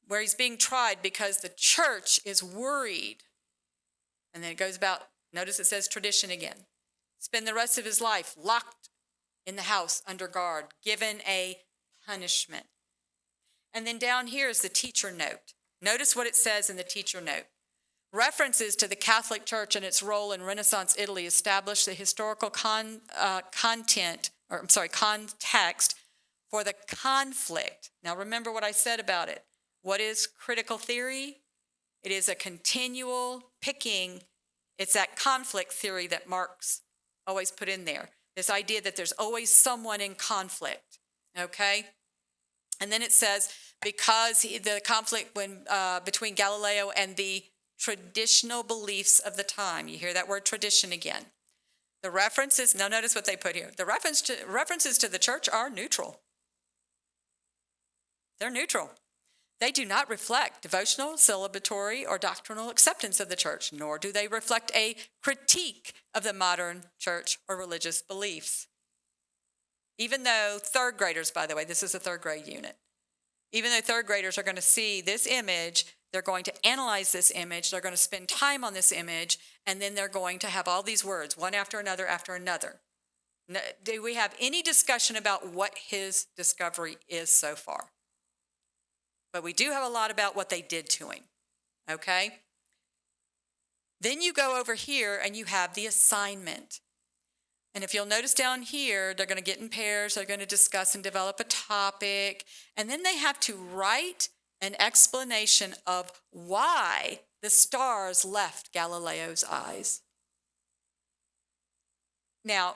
Where he's being tried because the church is worried. And then it goes about, notice it says tradition again. Spend the rest of his life locked in the house under guard, given a punishment. And then down here is the teacher note. Notice what it says in the teacher note. References to the Catholic Church and its role in Renaissance Italy establish the historical context for the conflict. Now remember what I said about it. What is critical theory? It is a continual picking. It's that conflict theory that Marx always put in there. This idea that there's always someone in conflict, okay? And then it says, because the conflict between Galileo and the traditional beliefs of the time. You hear that word tradition again. The references, now notice what they put here. The references to the church are neutral. They're neutral. They do not reflect devotional, celebratory, or doctrinal acceptance of the church, nor do they reflect a critique of the modern church or religious beliefs. Even though third graders, by the way, this is a third grade unit, even though third graders are going to see this image, they're going to analyze this image, they're going to spend time on this image, and then they're going to have all these words, one after another after another. Do we have any discussion about what his discovery is so far? But we do have a lot about what they did to him, okay? Then you go over here and you have the assignment. And if you'll notice down here, they're going to get in pairs, they're going to discuss and develop a topic, and then they have to write an explanation of why the stars left Galileo's eyes. Now,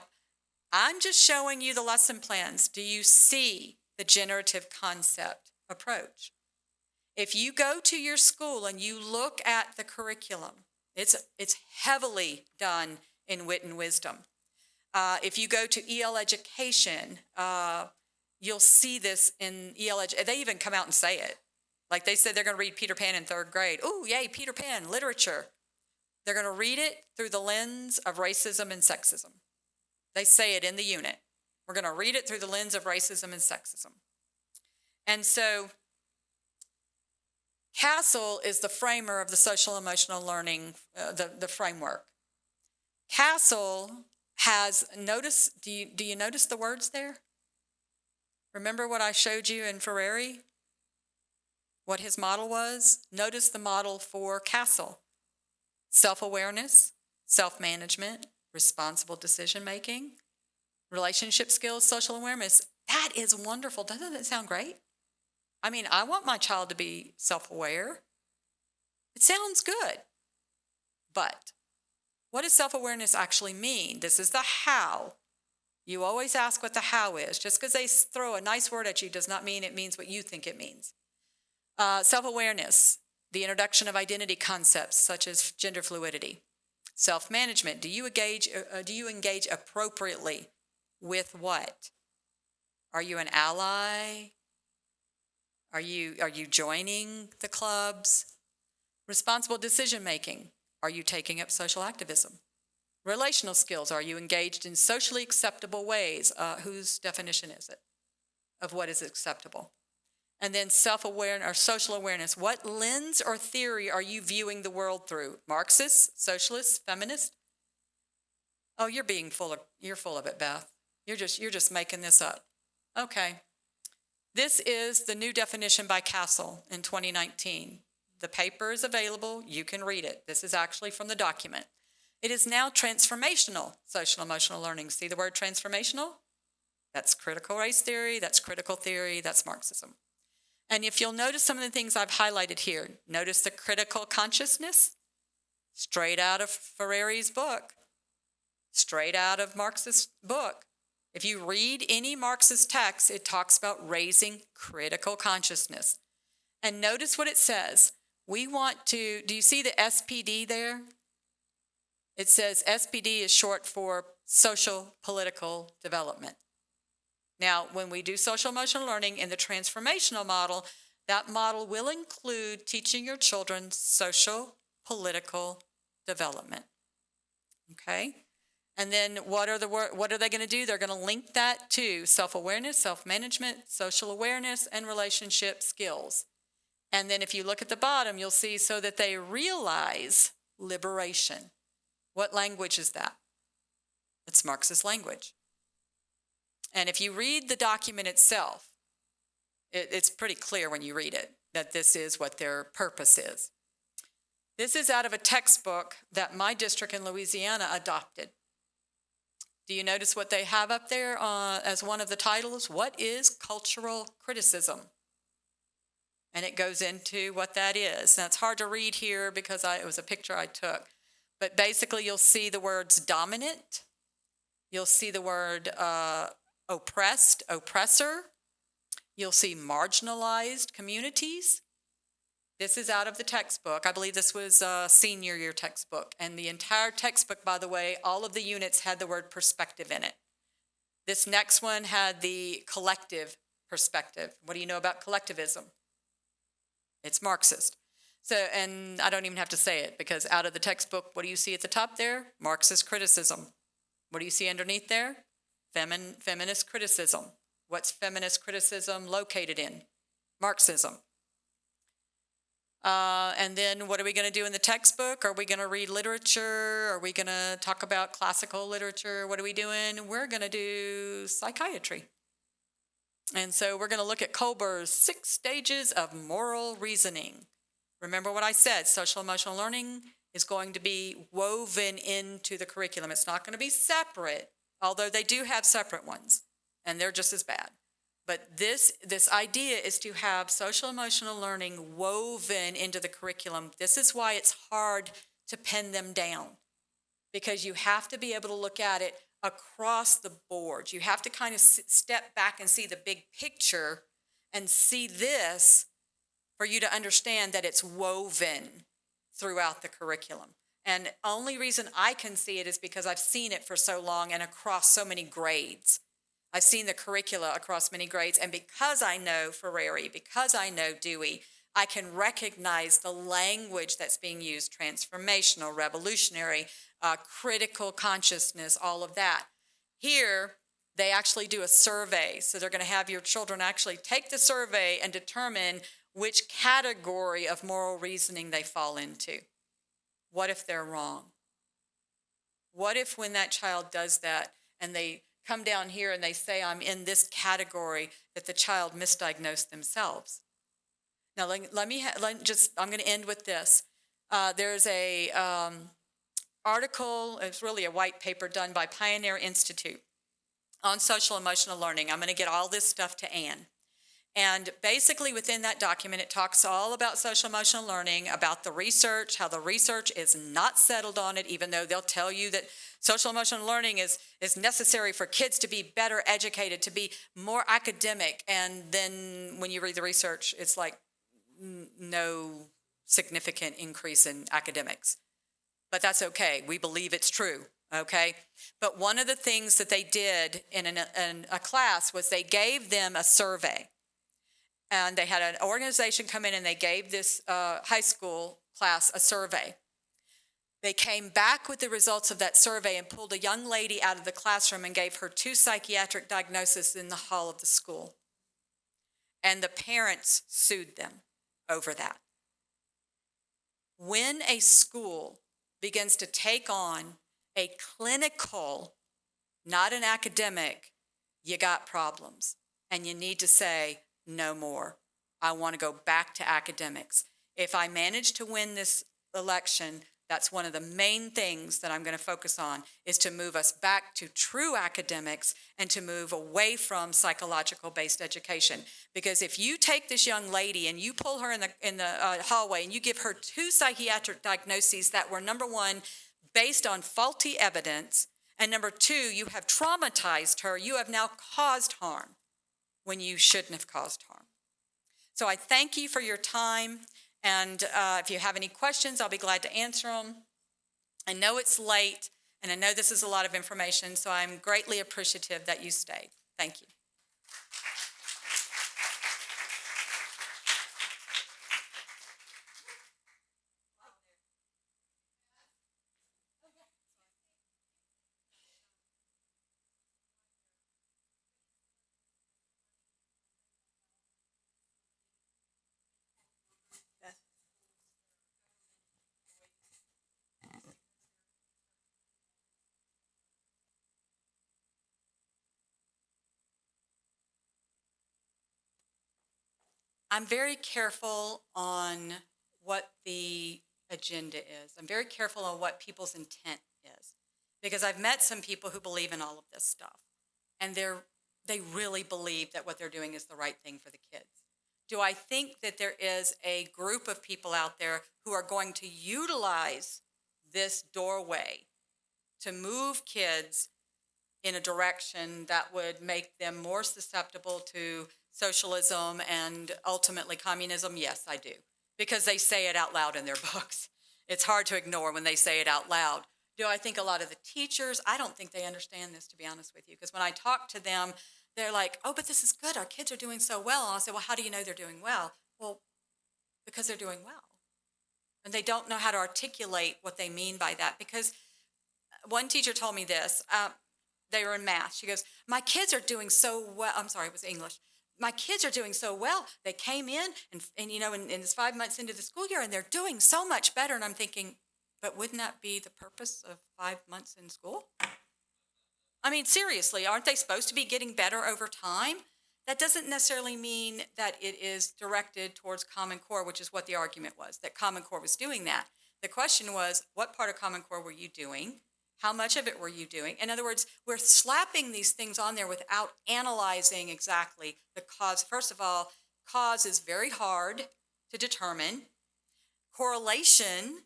I'm just showing you the lesson plans. Do you see the generative concept approach? If you go to your school and you look at the curriculum, it's heavily done in Wit and Wisdom. If you go to EL Education, you'll see this in EL They even come out and say it. Like they said they're going to read Peter Pan in 3rd grade. Ooh, yay, Peter Pan, literature. They're going to read it through the lens of racism and sexism. They say it in the unit. We're going to read it through the lens of racism and sexism. And so CASEL is the framer of the social emotional learning, the framework. CASEL has, do you notice the words there? Remember what I showed you in Ferrari? What his model was? Notice the model for CASEL. Self-awareness, self-management, responsible decision-making, relationship skills, social awareness. That is wonderful. Doesn't that sound great? I mean, I want my child to be self-aware. It sounds good. But what does self-awareness actually mean? This is the how. You always ask what the how is. Just because they throw a nice word at you does not mean it means what you think it means. Self-awareness, the introduction of identity concepts such as gender fluidity. Self-management, do you engage appropriately with what? Are you an ally? Are you joining the clubs? Responsible decision-making, are you taking up social activism? Relational skills, are you engaged in socially acceptable ways? Whose definition is it of what is acceptable? And then self-awareness or social awareness, what lens or theory are you viewing the world through? Marxist, socialist, feminist? Oh, you're full of it, Beth. You're just making this up. Okay. This is the new definition by CASEL in 2019. The paper is available. You can read it. This is actually from the document. It is now transformational social emotional learning. See the word transformational? That's critical race theory. That's critical theory. That's Marxism. And if you'll notice some of the things I've highlighted here, notice the critical consciousness, straight out of Ferrari's book, straight out of Marx's book. If you read any Marxist text, it talks about raising critical consciousness. And notice what it says. We want to, do you see the SPD there? It says SPD is short for social political development. Now, when we do social emotional learning in the transformational model, that model will include teaching your children social political development. Okay? And then what are they going to do? They're going to link that to self-awareness, self-management, social awareness, and relationship skills. And then if you look at the bottom, you'll see so that they realize liberation. What language is that? It's Marxist language. And if you read the document itself, it's pretty clear when you read it that this is what their purpose is. This is out of a textbook that my district in Louisiana adopted. Do you notice what they have up there as one of the titles? What is cultural criticism? And it goes into what that is. Now, it's hard to read here because it was a picture I took. But basically, you'll see the words dominant. You'll see the word oppressed, oppressor. You'll see marginalized communities. This is out of the textbook. I believe this was a senior year textbook. And the entire textbook, by the way, all of the units had the word perspective in it. This next one had the collective perspective. What do you know about collectivism? It's Marxist. So, and I don't even have to say it because out of the textbook, what do you see at the top there? Marxist criticism. What do you see underneath there? Feminist criticism. What's feminist criticism located in? Marxism. And then what are we going to do in the textbook? Are we going to read literature? Are we going to talk about classical literature? What are we doing? We're going to do psychiatry. And so we're going to look at Kohlberg's 6 stages of moral reasoning. Remember what I said, social emotional learning is going to be woven into the curriculum. It's not going to be separate, although they do have separate ones, and they're just as bad. But this idea is to have social emotional learning woven into the curriculum. This is why it's hard to pin them down, because you have to be able to look at it across the board. You have to kind of step back and see the big picture and see this for you to understand that it's woven throughout the curriculum. And only reason I can see it is because I've seen it for so long and across so many grades. I've seen the curricula across many grades, and because I know Ferrari, because I know Dewey, I can recognize the language that's being used: transformational, revolutionary, critical consciousness, all of that. Here, they actually do a survey. So they're going to have your children actually take the survey and determine which category of moral reasoning they fall into. What if they're wrong? What if when that child does that and they come down here and they say, I'm in this category, that the child misdiagnosed themselves? Now, I'm going to end with this. There's a article, it's really a white paper done by Pioneer Institute on social emotional learning. I'm going to get all this stuff to Anne. And basically within that document, it talks all about social emotional learning, about the research, how the research is not settled on it, even though they'll tell you that social emotional learning is necessary for kids to be better educated, to be more academic. And then when you read the research, it's like no significant increase in academics. But that's okay. We believe it's true, okay? But one of the things that they did in a class was they gave them a survey. And they had an organization come in and they gave this high school class a survey. They came back with the results of that survey and pulled a young lady out of the classroom and gave her 2 psychiatric diagnoses in the hall of the school. And the parents sued them over that. When a school begins to take on a clinical, not an academic, you got problems. And you need to say, no more. I want to go back to academics. If I manage to win this election, that's one of the main things that I'm going to focus on, is to move us back to true academics and to move away from psychological-based education. Because if you take this young lady and you pull her in the hallway and you give her 2 psychiatric diagnoses that were, number one, based on faulty evidence, and number 2, you have traumatized her, you have now caused harm when you shouldn't have caused harm. So I thank you for your time, and if you have any questions, I'll be glad to answer them. I know it's late, and I know this is a lot of information, so I'm greatly appreciative that you stayed. Thank you. I'm very careful on what the agenda is. I'm very careful on what people's intent is, because I've met some people who believe in all of this stuff, and they really believe that what they're doing is the right thing for the kids. Do I think that there is a group of people out there who are going to utilize this doorway to move kids in a direction that would make them more susceptible to socialism and ultimately communism? Yes, I do, because they say it out loud in their books. It's hard to ignore when they say it out loud. Do I think a lot of the teachers, I don't think they understand this, to be honest with you, because when I talk to them, they're like, oh, but this is good. Our kids are doing so well. And I'll say, well, how do you know they're doing well? Well, because they're doing well. And they don't know how to articulate what they mean by that, because one teacher told me this. They were in math. She goes, my kids are doing so well. I'm sorry, it was English. My kids are doing so well. They came in and you know, and it's 5 months into the school year and they're doing so much better. And I'm thinking, but wouldn't that be the purpose of 5 months in school? I mean, seriously, aren't they supposed to be getting better over time? That doesn't necessarily mean that it is directed towards Common Core, which is what the argument was, that Common Core was doing that. The question was, what part of Common Core were you doing? How much of it were you doing? In other words, we're slapping these things on there without analyzing exactly the cause. First of all, cause is very hard to determine. Correlation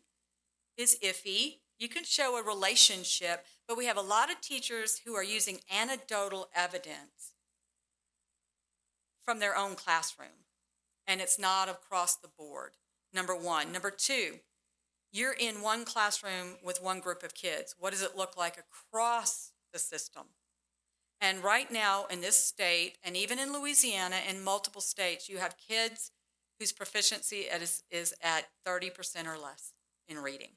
is iffy. You can show a relationship, but we have a lot of teachers who are using anecdotal evidence from their own classroom, and it's not across the board, number one. Number two, you're in one classroom with one group of kids. What does it look like across the system? And right now in this state, and even in Louisiana, in multiple states, you have kids whose proficiency is at 30% or less in reading.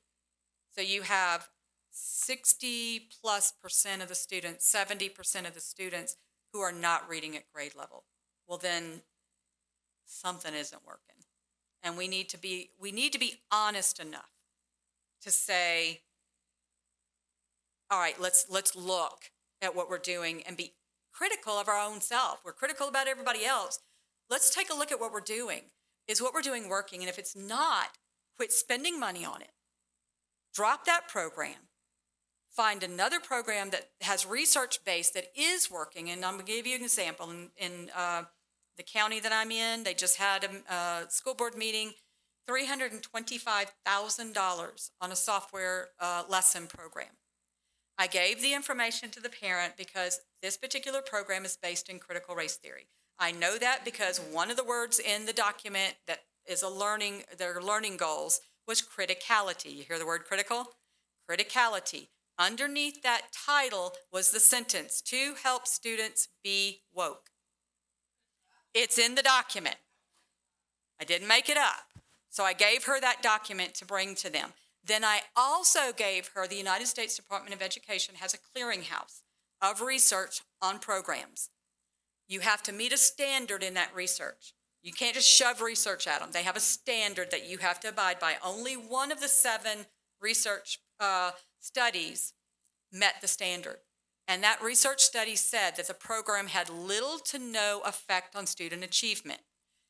So you have 60+% of the students, 70% of the students who are not reading at grade level. Well, then something isn't working. And we need to be honest enough to say, all right, let's look at what we're doing and be critical of our own self. We're critical about everybody else. Let's take a look at what we're doing. Is what we're doing working? And if it's not, quit spending money on it. Drop that program. Find another program that has research base that is working. And I'm going to give you an example. In the county that I'm in, they just had a school board meeting, $325,000 on a software lesson program. I gave the information to the parent because this particular program is based in critical race theory. I know that because one of the words in the document that is their learning goals was criticality. You hear the word critical? Criticality. Underneath that title was the sentence, to help students be woke. It's in the document. I didn't make it up. So I gave her that document to bring to them. Then I also gave her, the United States Department of Education has a clearinghouse of research on programs. You have to meet a standard in that research. You can't just shove research at them. They have a standard that you have to abide by. Only one of the 7 research studies met the standard. And that research study said that the program had little to no effect on student achievement.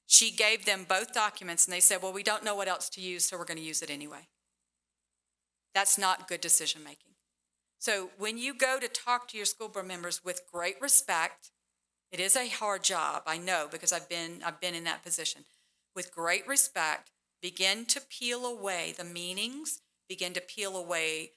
She gave them both documents and they said, well, we don't know what else to use, so we're going to use it anyway. That's not good decision making. So when you go to talk to your school board members with great respect, it is a hard job, I know, because I've been in that position. With great respect, begin to peel away the meanings, begin to peel away,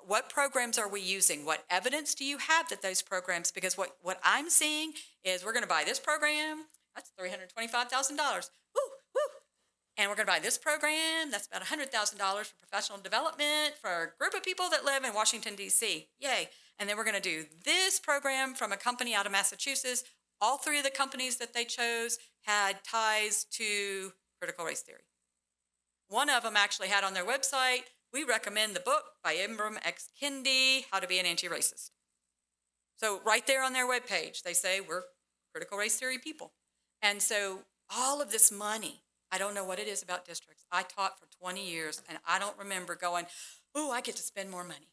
what programs are we using? What evidence do you have that those programs, because what I'm seeing is we're going to buy this program, that's $325,000. Woo, woo. And we're going to buy this program, that's about $100,000 for professional development for a group of people that live in Washington, D.C. Yay. And then we're going to do this program from a company out of Massachusetts. All 3 of the companies that they chose had ties to critical race theory. One of them actually had on their website, we recommend the book by Ibram X. Kendi, How to Be an Anti-Racist. So right there on their webpage, they say we're critical race theory people. And so all of this money, I don't know what it is about districts. I taught for 20 years, and I don't remember going, oh, I get to spend more money.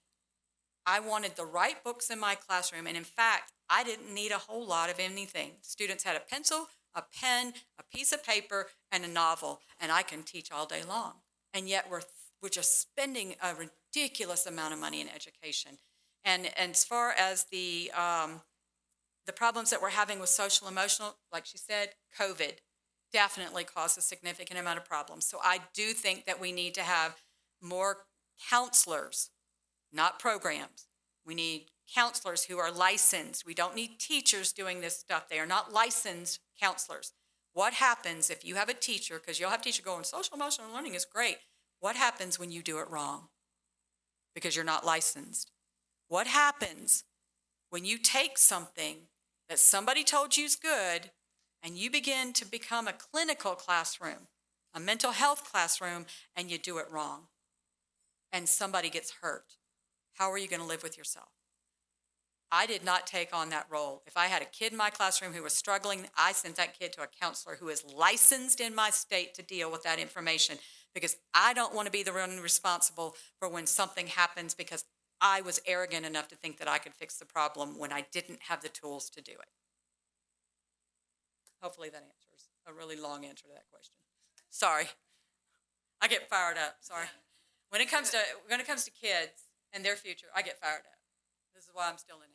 I wanted the right books in my classroom, and in fact, I didn't need a whole lot of anything. Students had a pencil, a pen, a piece of paper, and a novel, and I can teach all day long. And yet we're just spending a ridiculous amount of money in education. And as far as the problems that we're having with social emotional, like she said, COVID definitely caused a significant amount of problems. So I do think that we need to have more counselors, not programs. We need counselors who are licensed. We don't need teachers doing this stuff. They are not licensed counselors. What happens if you have a teacher, because you'll have a teacher going, social emotional learning is great. What happens when you do it wrong? Because you're not licensed. What happens when you take something that somebody told you is good and you begin to become a clinical classroom, a mental health classroom, and you do it wrong and somebody gets hurt? How are you going to live with yourself? I did not take on that role. If I had a kid in my classroom who was struggling, I sent that kid to a counselor who is licensed in my state to deal with that information, because I don't want to be the one responsible for when something happens because I was arrogant enough to think that I could fix the problem when I didn't have the tools to do it. Hopefully that answers a really long answer to that question. Sorry. I get fired up. Sorry. When it comes to kids and their future, I get fired up. This is why I'm still in it.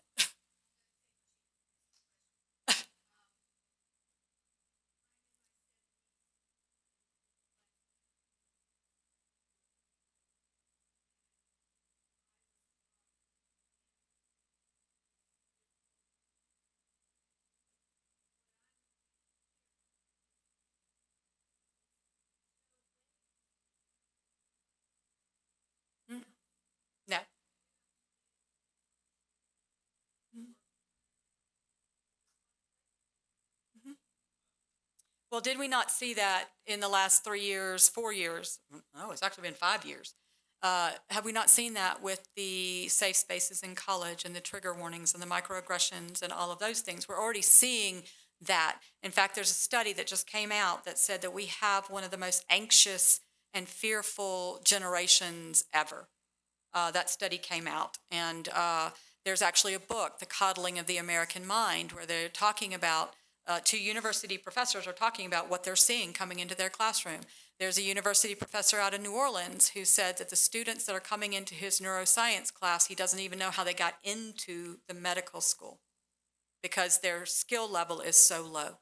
No. Well, did we not see that in the last 3 years, 4 years? Oh, it's actually been 5 years. Have we not seen that with the safe spaces in college and the trigger warnings and the microaggressions and all of those things? We're already seeing that. In fact, there's a study that just came out that said that we have one of the most anxious and fearful generations ever. That study came out, and there's actually a book, The Coddling of the American Mind, where they're talking about, two university professors are talking about what they're seeing coming into their classroom. There's a university professor out of New Orleans who said that the students that are coming into his neuroscience class, he doesn't even know how they got into the medical school because their skill level is so low.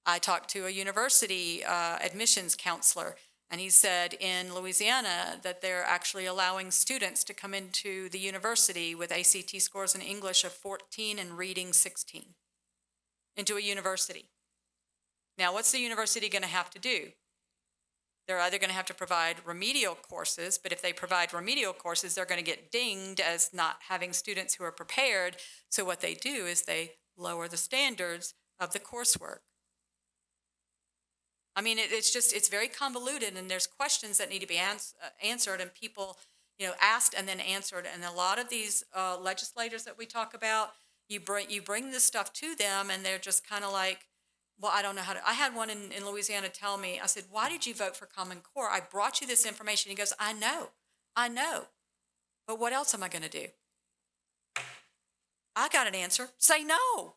I talked to a university admissions counselor, and he said in Louisiana that they're actually allowing students to come into the university with ACT scores in English of 14 and reading 16 into a university. Now, what's the university going to have to do? They're either going to have to provide remedial courses, but if they provide remedial courses, they're going to get dinged as not having students who are prepared. So what they do is they lower the standards of the coursework. I mean, it's very convoluted, and there's questions that need to be answered, and people, asked and then answered. And a lot of these legislators that we talk about, you bring this stuff to them, and they're just kind of like, well, I don't know how to. I had one in Louisiana tell me, I said, why did you vote for Common Core? I brought you this information. He goes, I know, but what else am I going to do? I got an answer. Say no.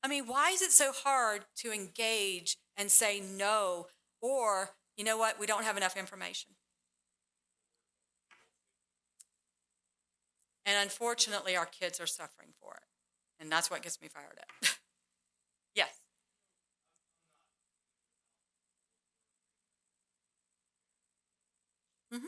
I mean, why is it so hard to engage and say no, or, you know what, we don't have enough information? And unfortunately, our kids are suffering for it. And that's what gets me fired up. Yes. Mm-hmm.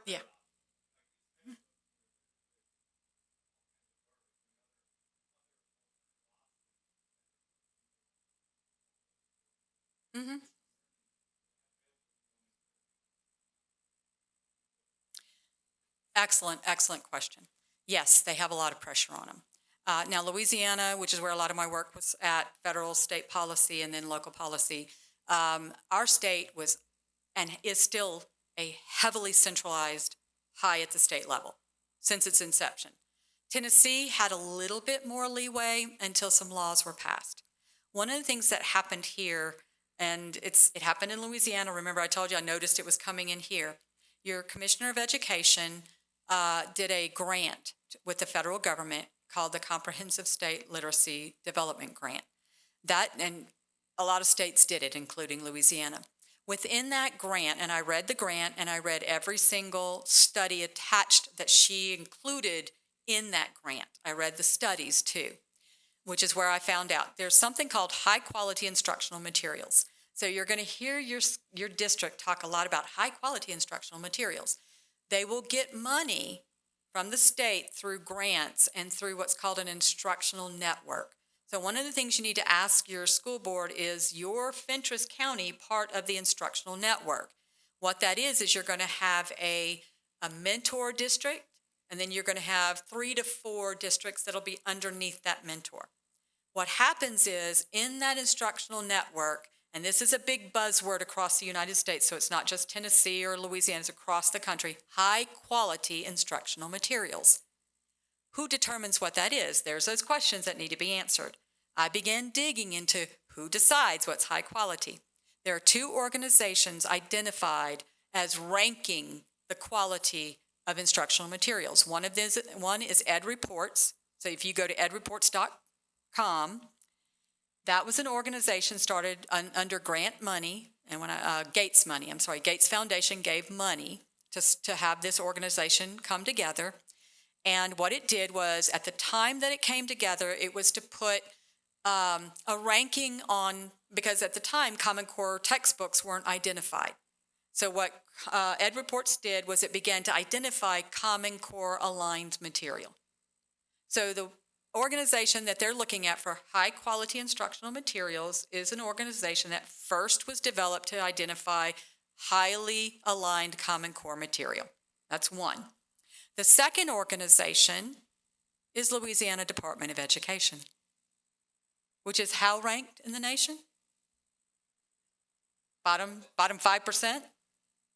Yeah. Mm-hmm. Excellent question. Yes, they have a lot of pressure on them. Now, Louisiana, which is where a lot of my work was at, federal, state policy, and then local policy, our state was and is still a heavily centralized high at the state level since its inception. Tennessee had a little bit more leeway until some laws were passed. One of the things that happened here, and it happened in Louisiana. Remember, I told you I noticed it was coming in here. Your commissioner of education did a grant with the federal government called the Comprehensive State Literacy Development Grant. That, and a lot of states did it, including Louisiana. Within that grant, and I read the grant and I read every single study attached that she included in that grant. I read the studies too, which is where I found out there's something called high quality instructional materials. So you're going to hear your district talk a lot about high quality instructional materials. They will get money from the state through grants and through what's called an instructional network. So one of the things you need to ask your school board is your Fentress County part of the instructional network? What that is you're going to have a mentor district, and then you're going to have 3 to 4 districts that'll be underneath that mentor. What happens is in that instructional network, and this is a big buzzword across the United States, so it's not just Tennessee or Louisiana, it's across the country, high quality instructional materials. Who determines what that is? There's those questions that need to be answered. I began digging into who decides what's high quality. There are 2 organizations identified as ranking the quality of instructional materials. One is Ed Reports. So if you go to edreports.com, that was an organization started under grant money, and Gates money. Gates Foundation gave money to have this organization come together. And what it did was, at the time that it came together, it was to put a ranking on, because at the time, Common Core textbooks weren't identified. So what Ed Reports did was it began to identify Common Core aligned material. So the organization that they're looking at for high quality instructional materials is an organization that first was developed to identify highly aligned Common Core material. That's one. The second organization is Louisiana Department of Education, which is how ranked in the nation? Bottom 5%.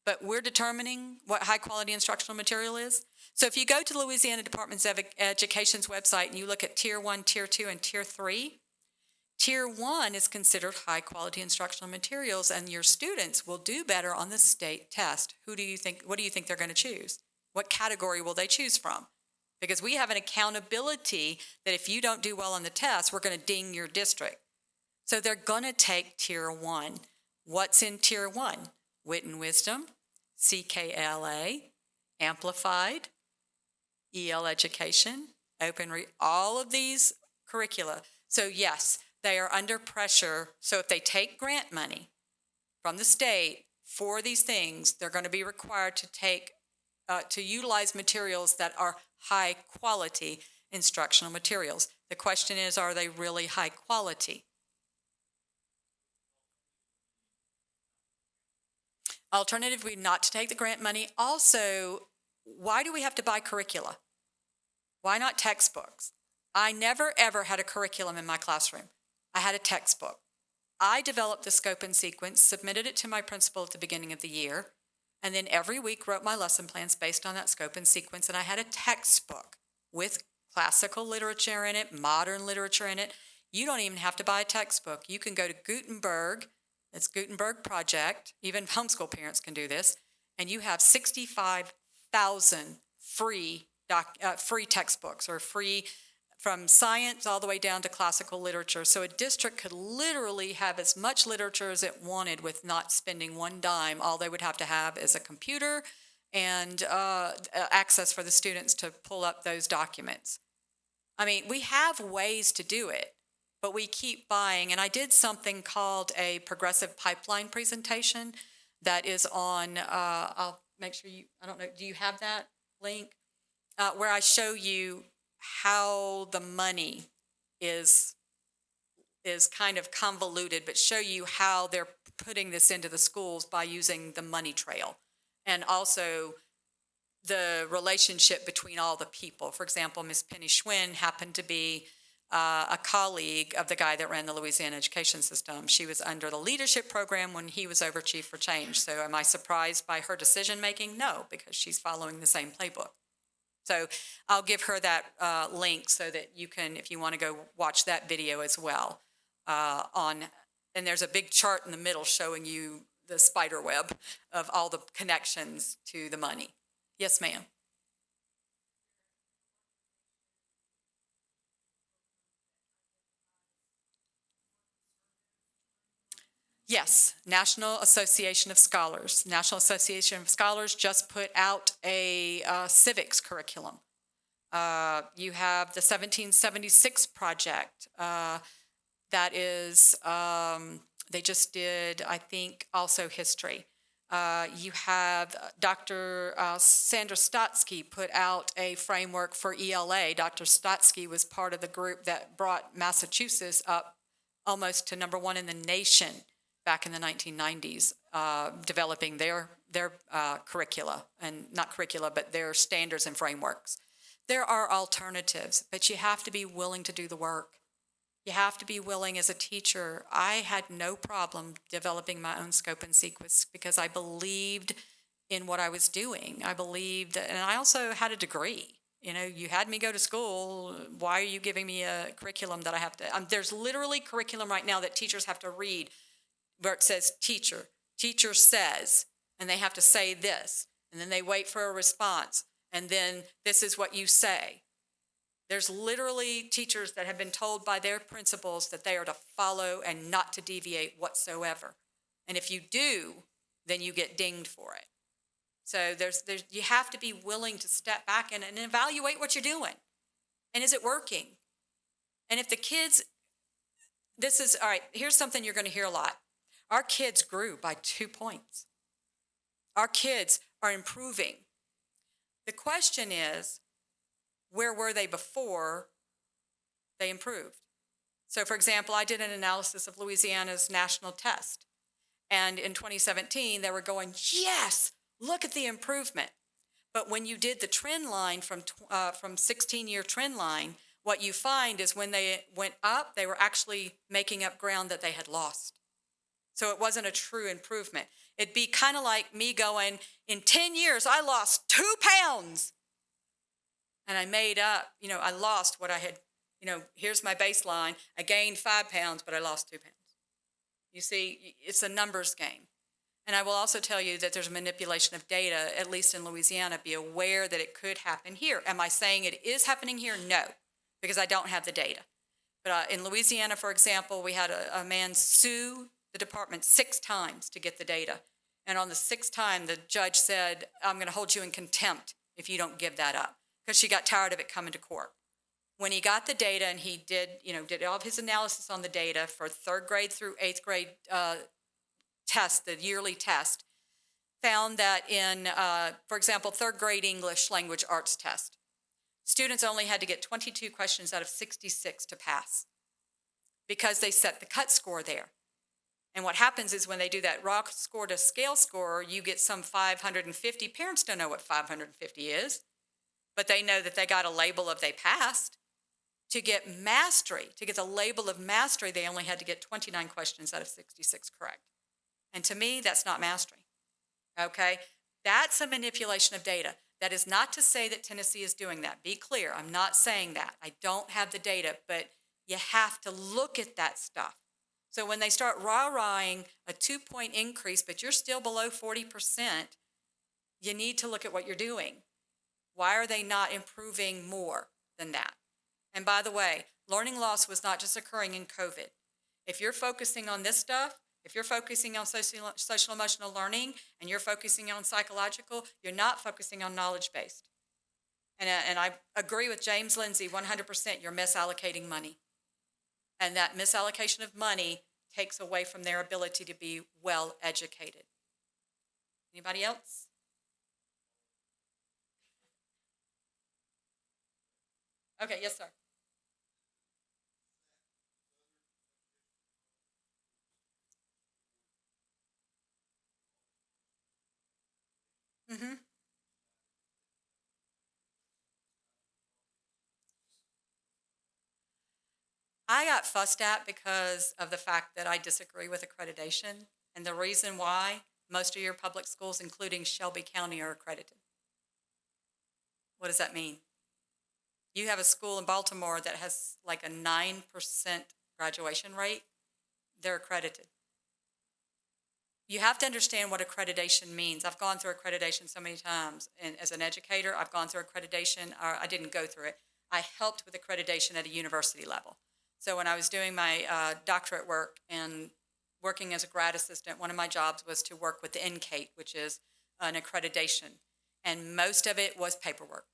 But we're determining what high quality instructional material is. So if you go to Louisiana Department of Education's website and you look at Tier 1, Tier 2, and Tier 3, Tier 1 is considered high quality instructional materials, and your students will do better on the state test. What do you think they're going to choose? What category will they choose from? Because we have an accountability that if you don't do well on the test, we're going to ding your district. So they're going to take Tier 1. What's in Tier 1? Wit and Wisdom, CKLA, Amplified, EL Education, all of these curricula. So yes, they are under pressure. So if they take grant money from the state for these things, they're going to be required to utilize materials that are high quality instructional materials. The question is, are they really high quality? Alternative would be not to take the grant money. Also, why do we have to buy curricula? Why not textbooks? I never, ever had a curriculum in my classroom. I had a textbook. I developed the scope and sequence, submitted it to my principal at the beginning of the year, and then every week wrote my lesson plans based on that scope and sequence, and I had a textbook with classical literature in it, modern literature in it. You don't even have to buy a textbook. You can go to Gutenberg. It's Gutenberg Project. Even homeschool parents can do this. And you have 65,000 free textbooks, or free from science all the way down to classical literature. So a district could literally have as much literature as it wanted with not spending one dime. All they would have to have is a computer and access for the students to pull up those documents. I mean, we have ways to do it, but we keep buying. And I did something called a progressive pipeline presentation that is on, I'll make sure I don't know, do you have that link? Where I show you how the money is kind of convoluted, but show you how they're putting this into the schools by using the money trail. And also the relationship between all the people. For example, Miss Penny Schwinn happened to be a colleague of the guy that ran the Louisiana education system. She was under the leadership program when he was over Chief for Change. So am I surprised by her decision making? No, because she's following the same playbook. So I'll give her that link so that you can, if you want to go watch that video as well. And there's a big chart in the middle showing you the spider web of all the connections to the money. Yes, ma'am. Yes, National Association of Scholars. National Association of Scholars just put out a civics curriculum. You have the 1776 project. That is, they just did, I think, also history. You have Dr. Sandra Stotsky put out a framework for ELA. Dr. Stotsky was part of the group that brought Massachusetts up almost to #1 in the nation back in the 1990s, developing their curricula, and not curricula, but their standards and frameworks. There are alternatives, but you have to be willing to do the work. You have to be willing as a teacher. I had no problem developing my own scope and sequence because I believed in what I was doing. I believed, and I also had a degree. You know, you had me go to school. Why are you giving me a curriculum that I have to? There's literally curriculum right now that teachers have to read where it says teacher says, and they have to say this, and then they wait for a response, and then this is what you say. There's literally teachers that have been told by their principals that they are to follow and not to deviate whatsoever. And if you do, then you get dinged for it. So you have to be willing to step back and evaluate what you're doing. And is it working? And if the kids This is, all right, here's something you're going to hear a lot. Our kids grew by 2 points. Our kids are improving. The question is, where were they before they improved? So, for example, I did an analysis of Louisiana's national test. And in 2017, they were going, yes, look at the improvement. But when you did the trend line from 16-year trend line, what you find is when they went up, they were actually making up ground that they had lost. So it wasn't a true improvement. It'd be kind of like me going, in 10 years, I lost 2 pounds. And I made up, I lost what I had, here's my baseline. I gained 5 pounds, but I lost 2 pounds. You see, it's a numbers game. And I will also tell you that there's a manipulation of data, at least in Louisiana. Be aware that it could happen here. Am I saying it is happening here? No, because I don't have the data. But in Louisiana, for example, we had a man sue the department 6 times to get the data. And on the 6th time, the judge said, I'm going to hold you in contempt if you don't give that up, because she got tired of it coming to court. When he got the data and he did all of his analysis on the data for 3rd grade through 8th grade test, the yearly test, found that in, for example, 3rd grade English language arts test, students only had to get 22 questions out of 66 to pass because they set the cut score there. And what happens is when they do that raw score to scale score, you get some 550. Parents don't know what 550 is, but they know that they got a label of they passed. To get mastery, to get the label of mastery, they only had to get 29 questions out of 66 correct. And to me, that's not mastery, okay? That's a manipulation of data. That is not to say that Tennessee is doing that. Be clear, I'm not saying that. I don't have the data, but you have to look at that stuff. So when they start rah-rahing a 2-point increase, but you're still below 40%, you need to look at what you're doing. Why are they not improving more than that? And by the way, learning loss was not just occurring in COVID. If you're focusing on this stuff, if you're focusing on social emotional learning and you're focusing on psychological, you're not focusing on knowledge-based. And I agree with James Lindsay 100%, you're misallocating money. And that misallocation of money takes away from their ability to be well educated. Anybody else? Okay, yes, sir. Mm-hmm. I got fussed at because of the fact that I disagree with accreditation. And the reason why most of your public schools, including Shelby County, are accredited. What does that mean? You have a school in Baltimore that has like a 9% graduation rate. They're accredited. You have to understand what accreditation means. I've gone through accreditation so many times. And as an educator, I've gone through accreditation. Or I didn't go through it. I helped with accreditation at a university level. So when I was doing my doctorate work and working as a grad assistant, one of my jobs was to work with the NCATE, which is an accreditation. And most of it was paperwork.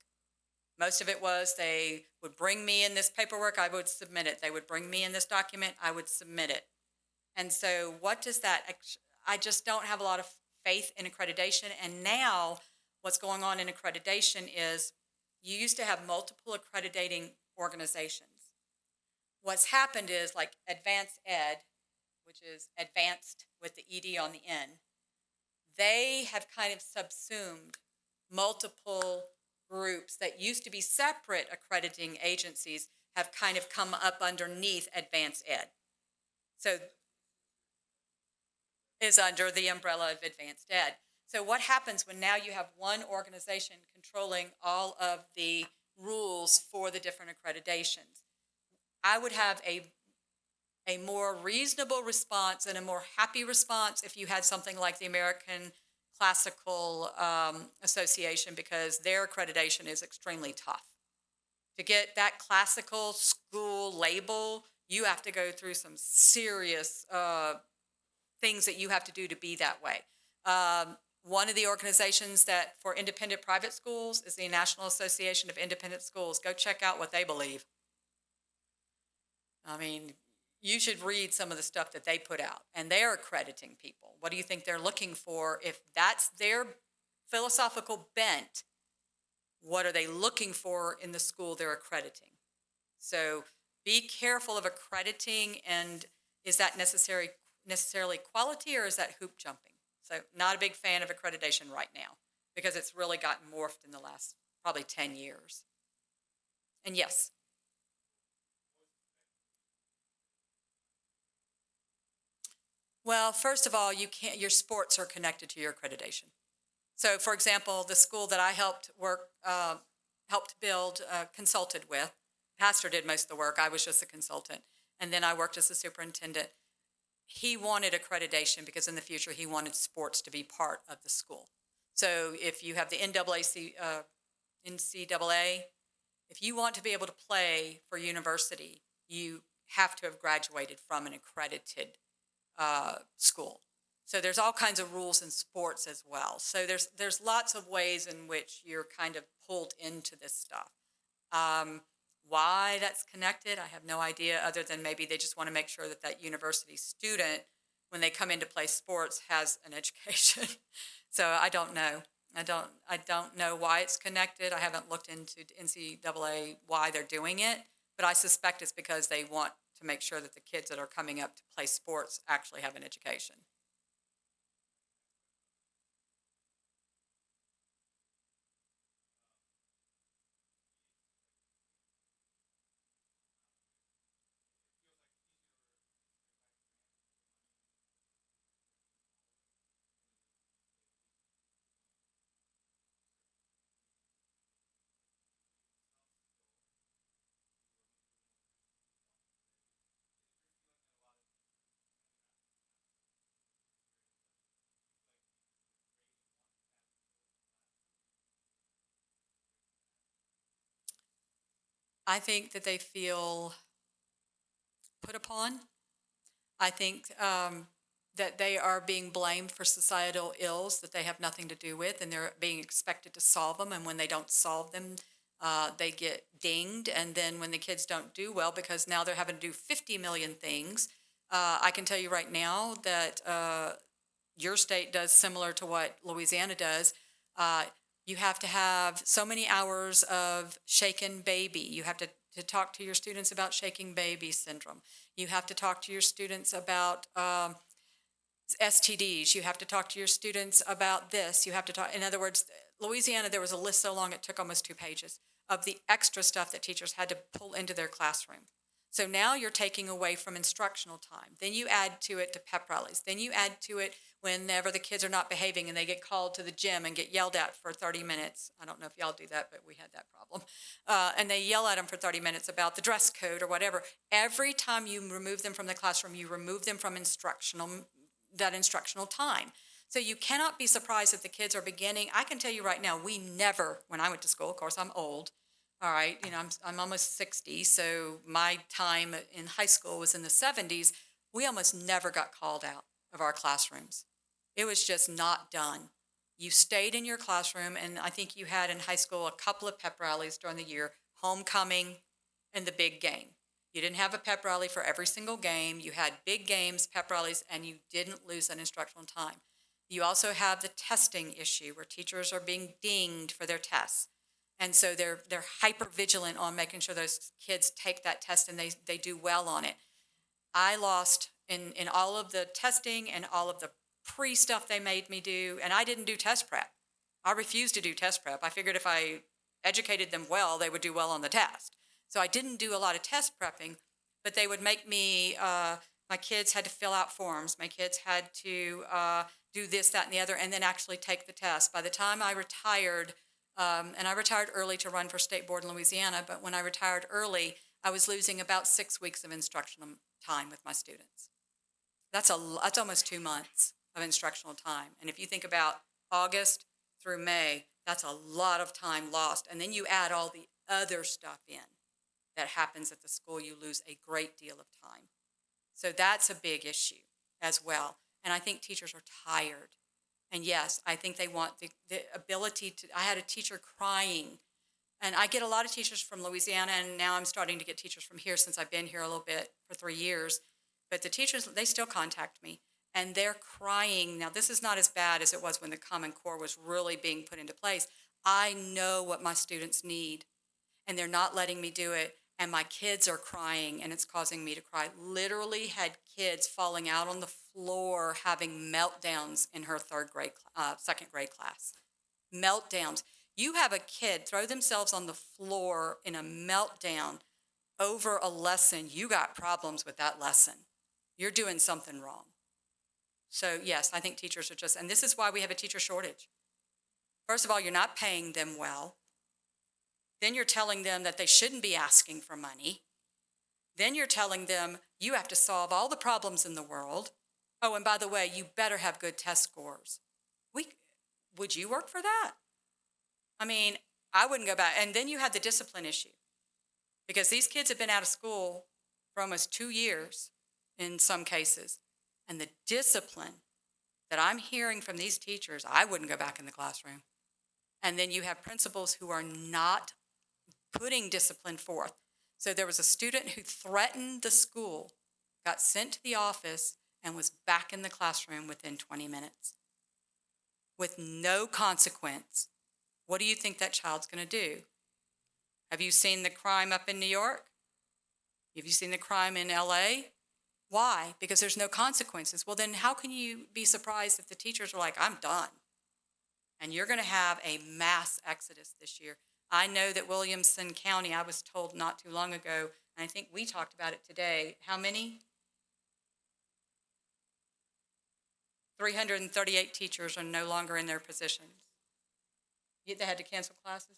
Most of it was they would bring me in this paperwork, I would submit it. They would bring me in this document, I would submit it. And so what does that, I just don't have a lot of faith in accreditation. And now what's going on in accreditation is you used to have multiple accrediting organizations. What's happened is like advanced ed, which is advanced with the ED on the end, they have kind of subsumed multiple groups that used to be separate accrediting agencies have kind of come up underneath advanced ed. So is under the umbrella of advanced ed. So what happens when now you have one organization controlling all of the rules for the different accreditations? I would have a more reasonable response and a more happy response if you had something like the American Classical Association, because their accreditation is extremely tough. To get that classical school label, you have to go through some serious things that you have to do to be that way. One of the organizations that for independent private schools is the National Association of Independent Schools. Go check out what they believe. I mean, you should read some of the stuff that they put out, and they're accrediting people. What do you think they're looking for? If that's their philosophical bent, what are they looking for in the school they're accrediting? So be careful of accrediting, and is that necessarily quality, or is that hoop jumping? So not a big fan of accreditation right now because it's really gotten morphed in the last probably 10 years. And yes, well, first of all, you can't, your sports are connected to your accreditation. So, for example, the school that I helped build, consulted with, pastor did most of the work. I was just a consultant, and then I worked as a superintendent. He wanted accreditation because in the future he wanted sports to be part of the school. So, if you have the NCAA, if you want to be able to play for university, you have to have graduated from an accredited school. So there's all kinds of rules in sports as well. So there's lots of ways in which you're kind of pulled into this stuff. Um, why that's connected, I have no idea, other than maybe they just want to make sure that that university student, when they come in to play sports, has an education. So I don't know. I don't know why it's connected. I haven't looked into NCAA why they're doing it, but I suspect it's because they want to make sure that the kids that are coming up to play sports actually have an education. I think that they feel put upon. I think that they are being blamed for societal ills that they have nothing to do with, and they're being expected to solve them. And when they don't solve them, they get dinged. And then when the kids don't do well, because now they're having to do 50 million things, I can tell you right now that your state does similar to what Louisiana does. Uh, you have to have so many hours of shaken baby. You have to talk to your students about shaking baby syndrome. You have to talk to your students about STDs. You have to talk to your students about this. You have to talk, in other words, Louisiana, there was a list so long it took almost 2 pages of the extra stuff that teachers had to pull into their classroom. So now you're taking away from instructional time. Then you add to it to pep rallies. Then you add to it whenever the kids are not behaving and they get called to the gym and get yelled at for 30 minutes. I don't know if y'all do that, but we had that problem. And they yell at them for 30 minutes about the dress code or whatever. Every time you remove them from the classroom, you remove them from that instructional time. So you cannot be surprised if the kids are beginning. I can tell you right now, we never, when I went to school, of course I'm old, all right, I'm almost 60, so my time in high school was in the 70s. We almost never got called out of our classrooms. It was just not done. You stayed in your classroom, and I think you had in high school a couple of pep rallies during the year, homecoming and the big game. You didn't have a pep rally for every single game. You had big games, pep rallies, and you didn't lose that instructional time. You also have the testing issue where teachers are being dinged for their tests. And so they're hyper vigilant on making sure those kids take that test and they do well on it. I lost in all of the testing and all of the pre stuff they made me do, and I didn't do test prep. I refused to do test prep. I figured if I educated them well, they would do well on the test. So I didn't do a lot of test prepping, but they would make me, my kids had to fill out forms. My kids had to do this, that, and the other, and then actually take the test. By the time I retired, and I retired early to run for state board in Louisiana, but when I retired early, I was losing about 6 weeks of instructional time with my students. That's almost 2 months of instructional time. And if you think about August through May, that's a lot of time lost. And then you add all the other stuff in that happens at the school, you lose a great deal of time. So that's a big issue as well. And I think teachers are tired. And yes, I think they want the ability to. I had a teacher crying, and I get a lot of teachers from Louisiana, and now I'm starting to get teachers from here since I've been here a little bit for 3 years. But the teachers, they still contact me, and they're crying. Now, this is not as bad as it was when the Common Core was really being put into place. I know what my students need, and they're not letting me do it. And my kids are crying, and it's causing me to cry. Literally had kids falling out on the floor having meltdowns in her second grade class. Meltdowns. You have a kid throw themselves on the floor in a meltdown over a lesson. You got problems with that lesson. You're doing something wrong. So yes, I think teachers are just, and this is why we have a teacher shortage. First of all, you're not paying them well. Then you're telling them that they shouldn't be asking for money. Then you're telling them you have to solve all the problems in the world. Oh, and by the way, you better have good test scores. Would you work for that? I mean, I wouldn't go back. And then you had the discipline issue, because these kids have been out of school for almost 2 years in some cases. And the discipline that I'm hearing from these teachers, I wouldn't go back in the classroom. And then you have principals who are not putting discipline forth. So there was a student who threatened the school, got sent to the office, and was back in the classroom within 20 minutes with no consequence. What do you think that child's going to do? Have you seen the crime up in New York? Have you seen the crime in LA? Why? Because there's no consequences. Well, then how can you be surprised if the teachers are like, I'm done? And you're going to have a mass exodus this year. I know that Williamson County, I was told not too long ago, and I think we talked about it today, how many? 338 teachers are no longer in their positions. They had to cancel classes.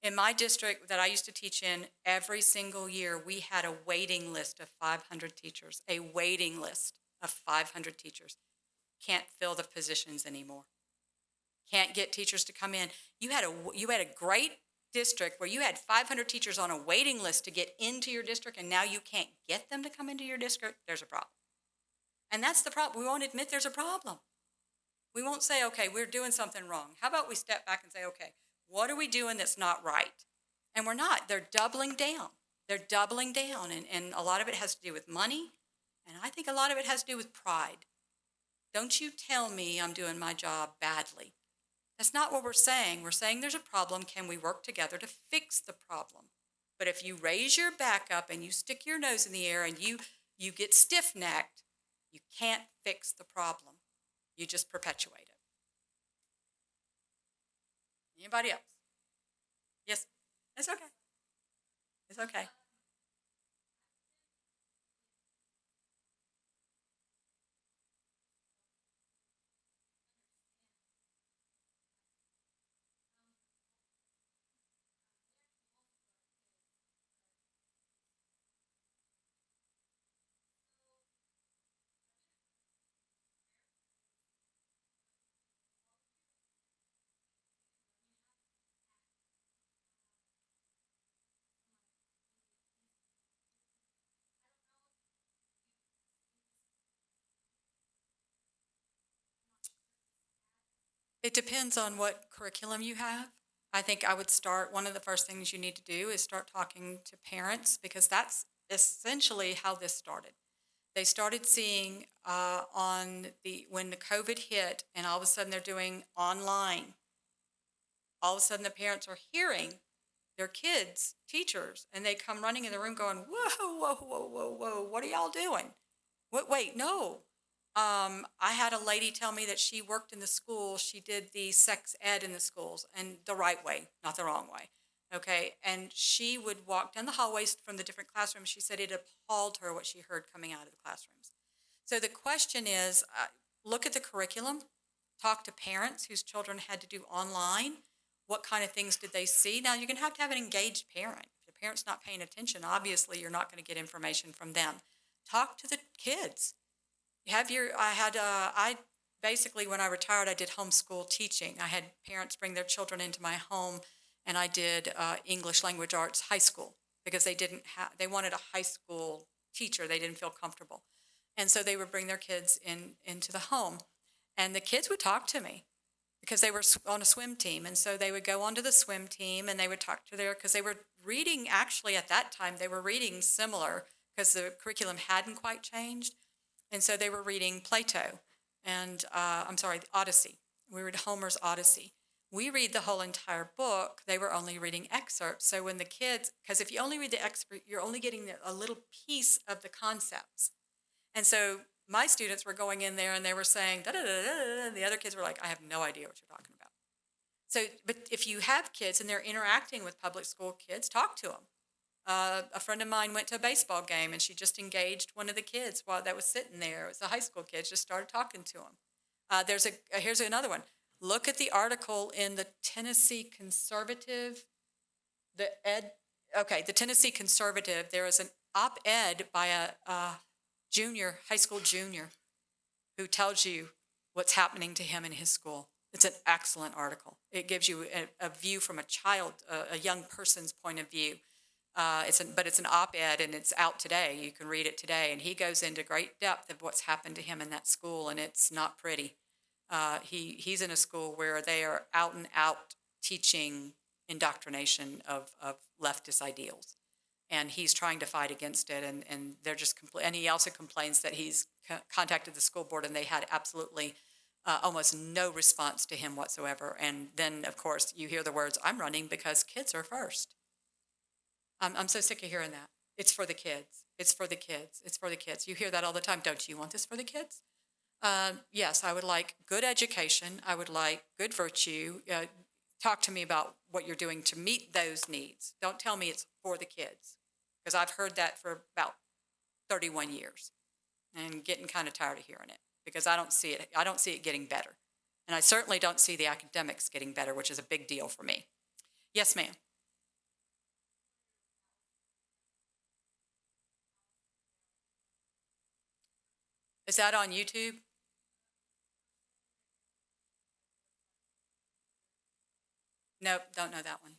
In my district that I used to teach in, every single year we had a waiting list of 500 teachers, a waiting list of 500 teachers. Can't fill the positions anymore. Can't get teachers to come in. You had a great district where you had 500 teachers on a waiting list to get into your district, and now you can't get them to come into your district. There's a problem. And that's the problem. We won't admit there's a problem. We won't say, okay, we're doing something wrong. How about we step back and say, okay, what are we doing that's not right? And we're not. They're doubling down. They're doubling down. And a lot of it has to do with money. And I think a lot of it has to do with pride. Don't you tell me I'm doing my job badly. That's not what we're saying. We're saying there's a problem. Can we work together to fix the problem? But if you raise your back up and you stick your nose in the air and you get stiff-necked, you can't fix the problem. You just perpetuate it. Anybody else? Yes? It's okay. It's okay. It depends on what curriculum you have. I think I would start, one of the first things you need to do is start talking to parents, because that's essentially how this started. They started seeing when the COVID hit and all of a sudden they're doing online. All of a sudden the parents are hearing their kids, teachers, and they come running in the room going, whoa, whoa, whoa, whoa, whoa, what are y'all doing? Wait, no. I had a lady tell me that she worked in the school. She did the sex ed in the schools, and the right way, not the wrong way. Okay. And she would walk down the hallways from the different classrooms. She said it appalled her what she heard coming out of the classrooms. So the question is, look at the curriculum, talk to parents whose children had to do online. What kind of things did they see? Now, you're going to have an engaged parent. If the parent's not paying attention, obviously you're not going to get information from them. Talk to the kids. I basically, when I retired, I did homeschool teaching. I had parents bring their children into my home, and I did English language arts high school, because they wanted a high school teacher. They didn't feel comfortable. And so they would bring their kids into the home, and the kids would talk to me. because they were on a swim team. And so they would go onto the swim team and they would talk to because they were reading, actually at that time, they were reading similar because the curriculum hadn't quite changed. And so they were reading Plato and, I'm sorry, the Odyssey. We read Homer's Odyssey. We read the whole entire book. They were only reading excerpts. So when the kids, because if you only read the excerpt, you're only getting a little piece of the concepts. And so my students were going in there and they were saying, da da da da, and the other kids were like, I have no idea what you're talking about. So, but if you have kids and they're interacting with public school kids, talk to them. A friend of mine went to a baseball game and she just engaged one of the kids while that was sitting there. It was a high school kid, just started talking to him. Here's another one. Look at the article in the Tennessee Conservative, the Tennessee Conservative. There is an op-ed by a high school junior, who tells you what's happening to him in his school. It's an excellent article. It gives you a view from a young person's point of view. But it's an op-ed and it's out today. You can read it today. And he goes into great depth of what's happened to him in that school, and it's not pretty. He's in a school where they are out and out teaching indoctrination of leftist ideals. And he's trying to fight against it, and they're just and he also complains that he's contacted the school board and they had absolutely almost no response to him whatsoever. And then, of course, you hear the words, I'm running because kids are first. I'm so sick of hearing that. It's for the kids. It's for the kids. It's for the kids. You hear that all the time. Don't you want this for the kids? Yes, I would like good education. I would like good virtue. Talk to me about what you're doing to meet those needs. Don't tell me it's for the kids, because I've heard that for about 31 years and getting kind of tired of hearing it, because I don't see it. I don't see it getting better. And I certainly don't see the academics getting better, which is a big deal for me. Yes, ma'am. Is that on YouTube? Nope, don't know that one.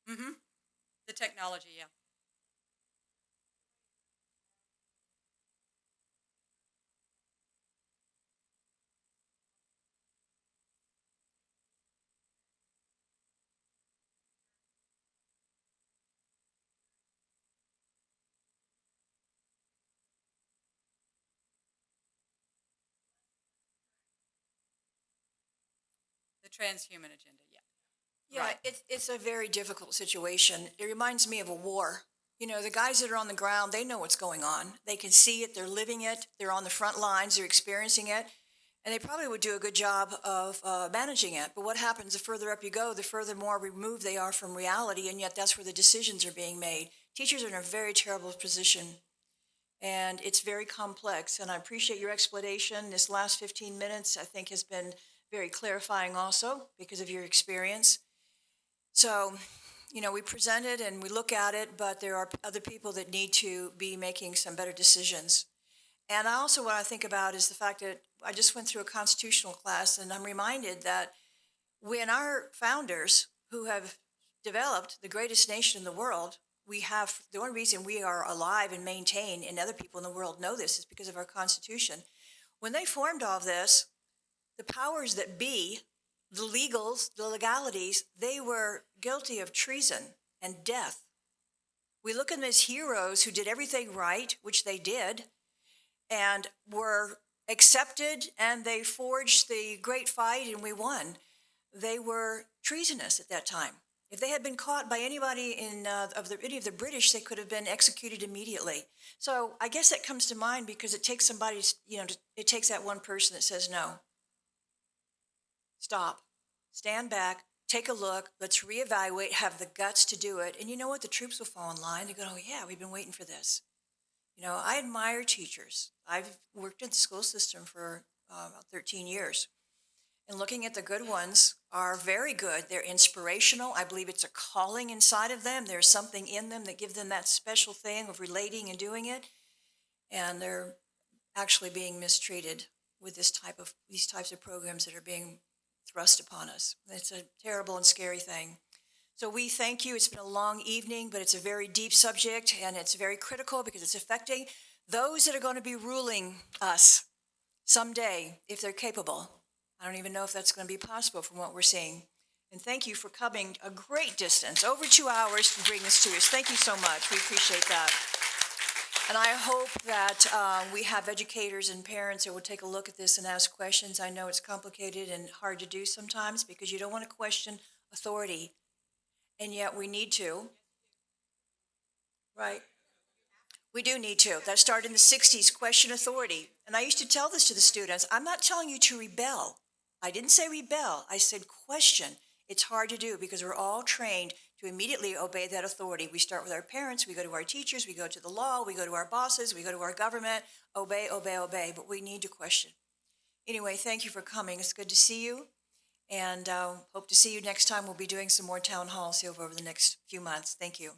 Mm-hmm. The technology, yeah. The transhuman agenda, yeah. Yeah, Right. it's a very difficult situation. It reminds me of a war. You know, the guys that are on the ground, they know what's going on. They can see it, they're living it, they're on the front lines, they're experiencing it, and they probably would do a good job of managing it. But what happens the further up you go, the further more removed they are from reality, and yet that's where the decisions are being made. Teachers are in a very terrible position, and it's very complex. And I appreciate your explanation. This last 15 minutes, I think, has been very clarifying also because of your experience. So, you know, we present it and we look at it, but there are other people that need to be making some better decisions. And I also, what I think about is the fact that I just went through a constitutional class, and I'm reminded that when our founders, who have developed the greatest nation in the world, we have the only reason we are alive and maintain, and other people in the world know this, is because of our Constitution. When they formed all this, the powers that be, the legals, the legalities, they were guilty of treason and death. We look at them as heroes who did everything right, which they did, and were accepted, and they forged the great fight, and we won. They were treasonous at that time. If they had been caught by anybody any of the British, they could have been executed immediately. So I guess that comes to mind because it takes somebody, it takes that one person that says no. Stop, stand back, take a look, let's reevaluate, have the guts to do it. And you know what? The troops will fall in line. They go, oh, yeah, we've been waiting for this. You know, I admire teachers. I've worked in the school system for about 13 years. And looking at the good ones are very good. They're inspirational. I believe it's a calling inside of them. There's something in them that gives them that special thing of relating and doing it. and they're actually being mistreated with these types of programs that are being thrust upon us. It's a terrible and scary thing. So we thank you. It's been a long evening, but it's a very deep subject, and it's very critical because it's affecting those that are going to be ruling us someday if they're capable. I don't even know if that's going to be possible from what we're seeing. And thank you for coming a great distance, over 2 hours, to bring this to us. Thank you so much. We appreciate that. And I hope that we have educators and parents that will take a look at this and ask questions. I know it's complicated and hard to do sometimes because you don't want to question authority, and yet we need to. Right. We do need to. That started in the 60s, question authority. And I used to tell this to the students. I'm not telling you to rebel. I didn't say rebel. I said question. It's hard to do because we're all trained to immediately obey that authority. We start with our parents, we go to our teachers, we go to the law, we go to our bosses, we go to our government, obey, obey, obey, but we need to question. Anyway, thank you for coming. It's good to see you, and hope to see you next time. We'll be doing some more town halls here over the next few months. Thank you.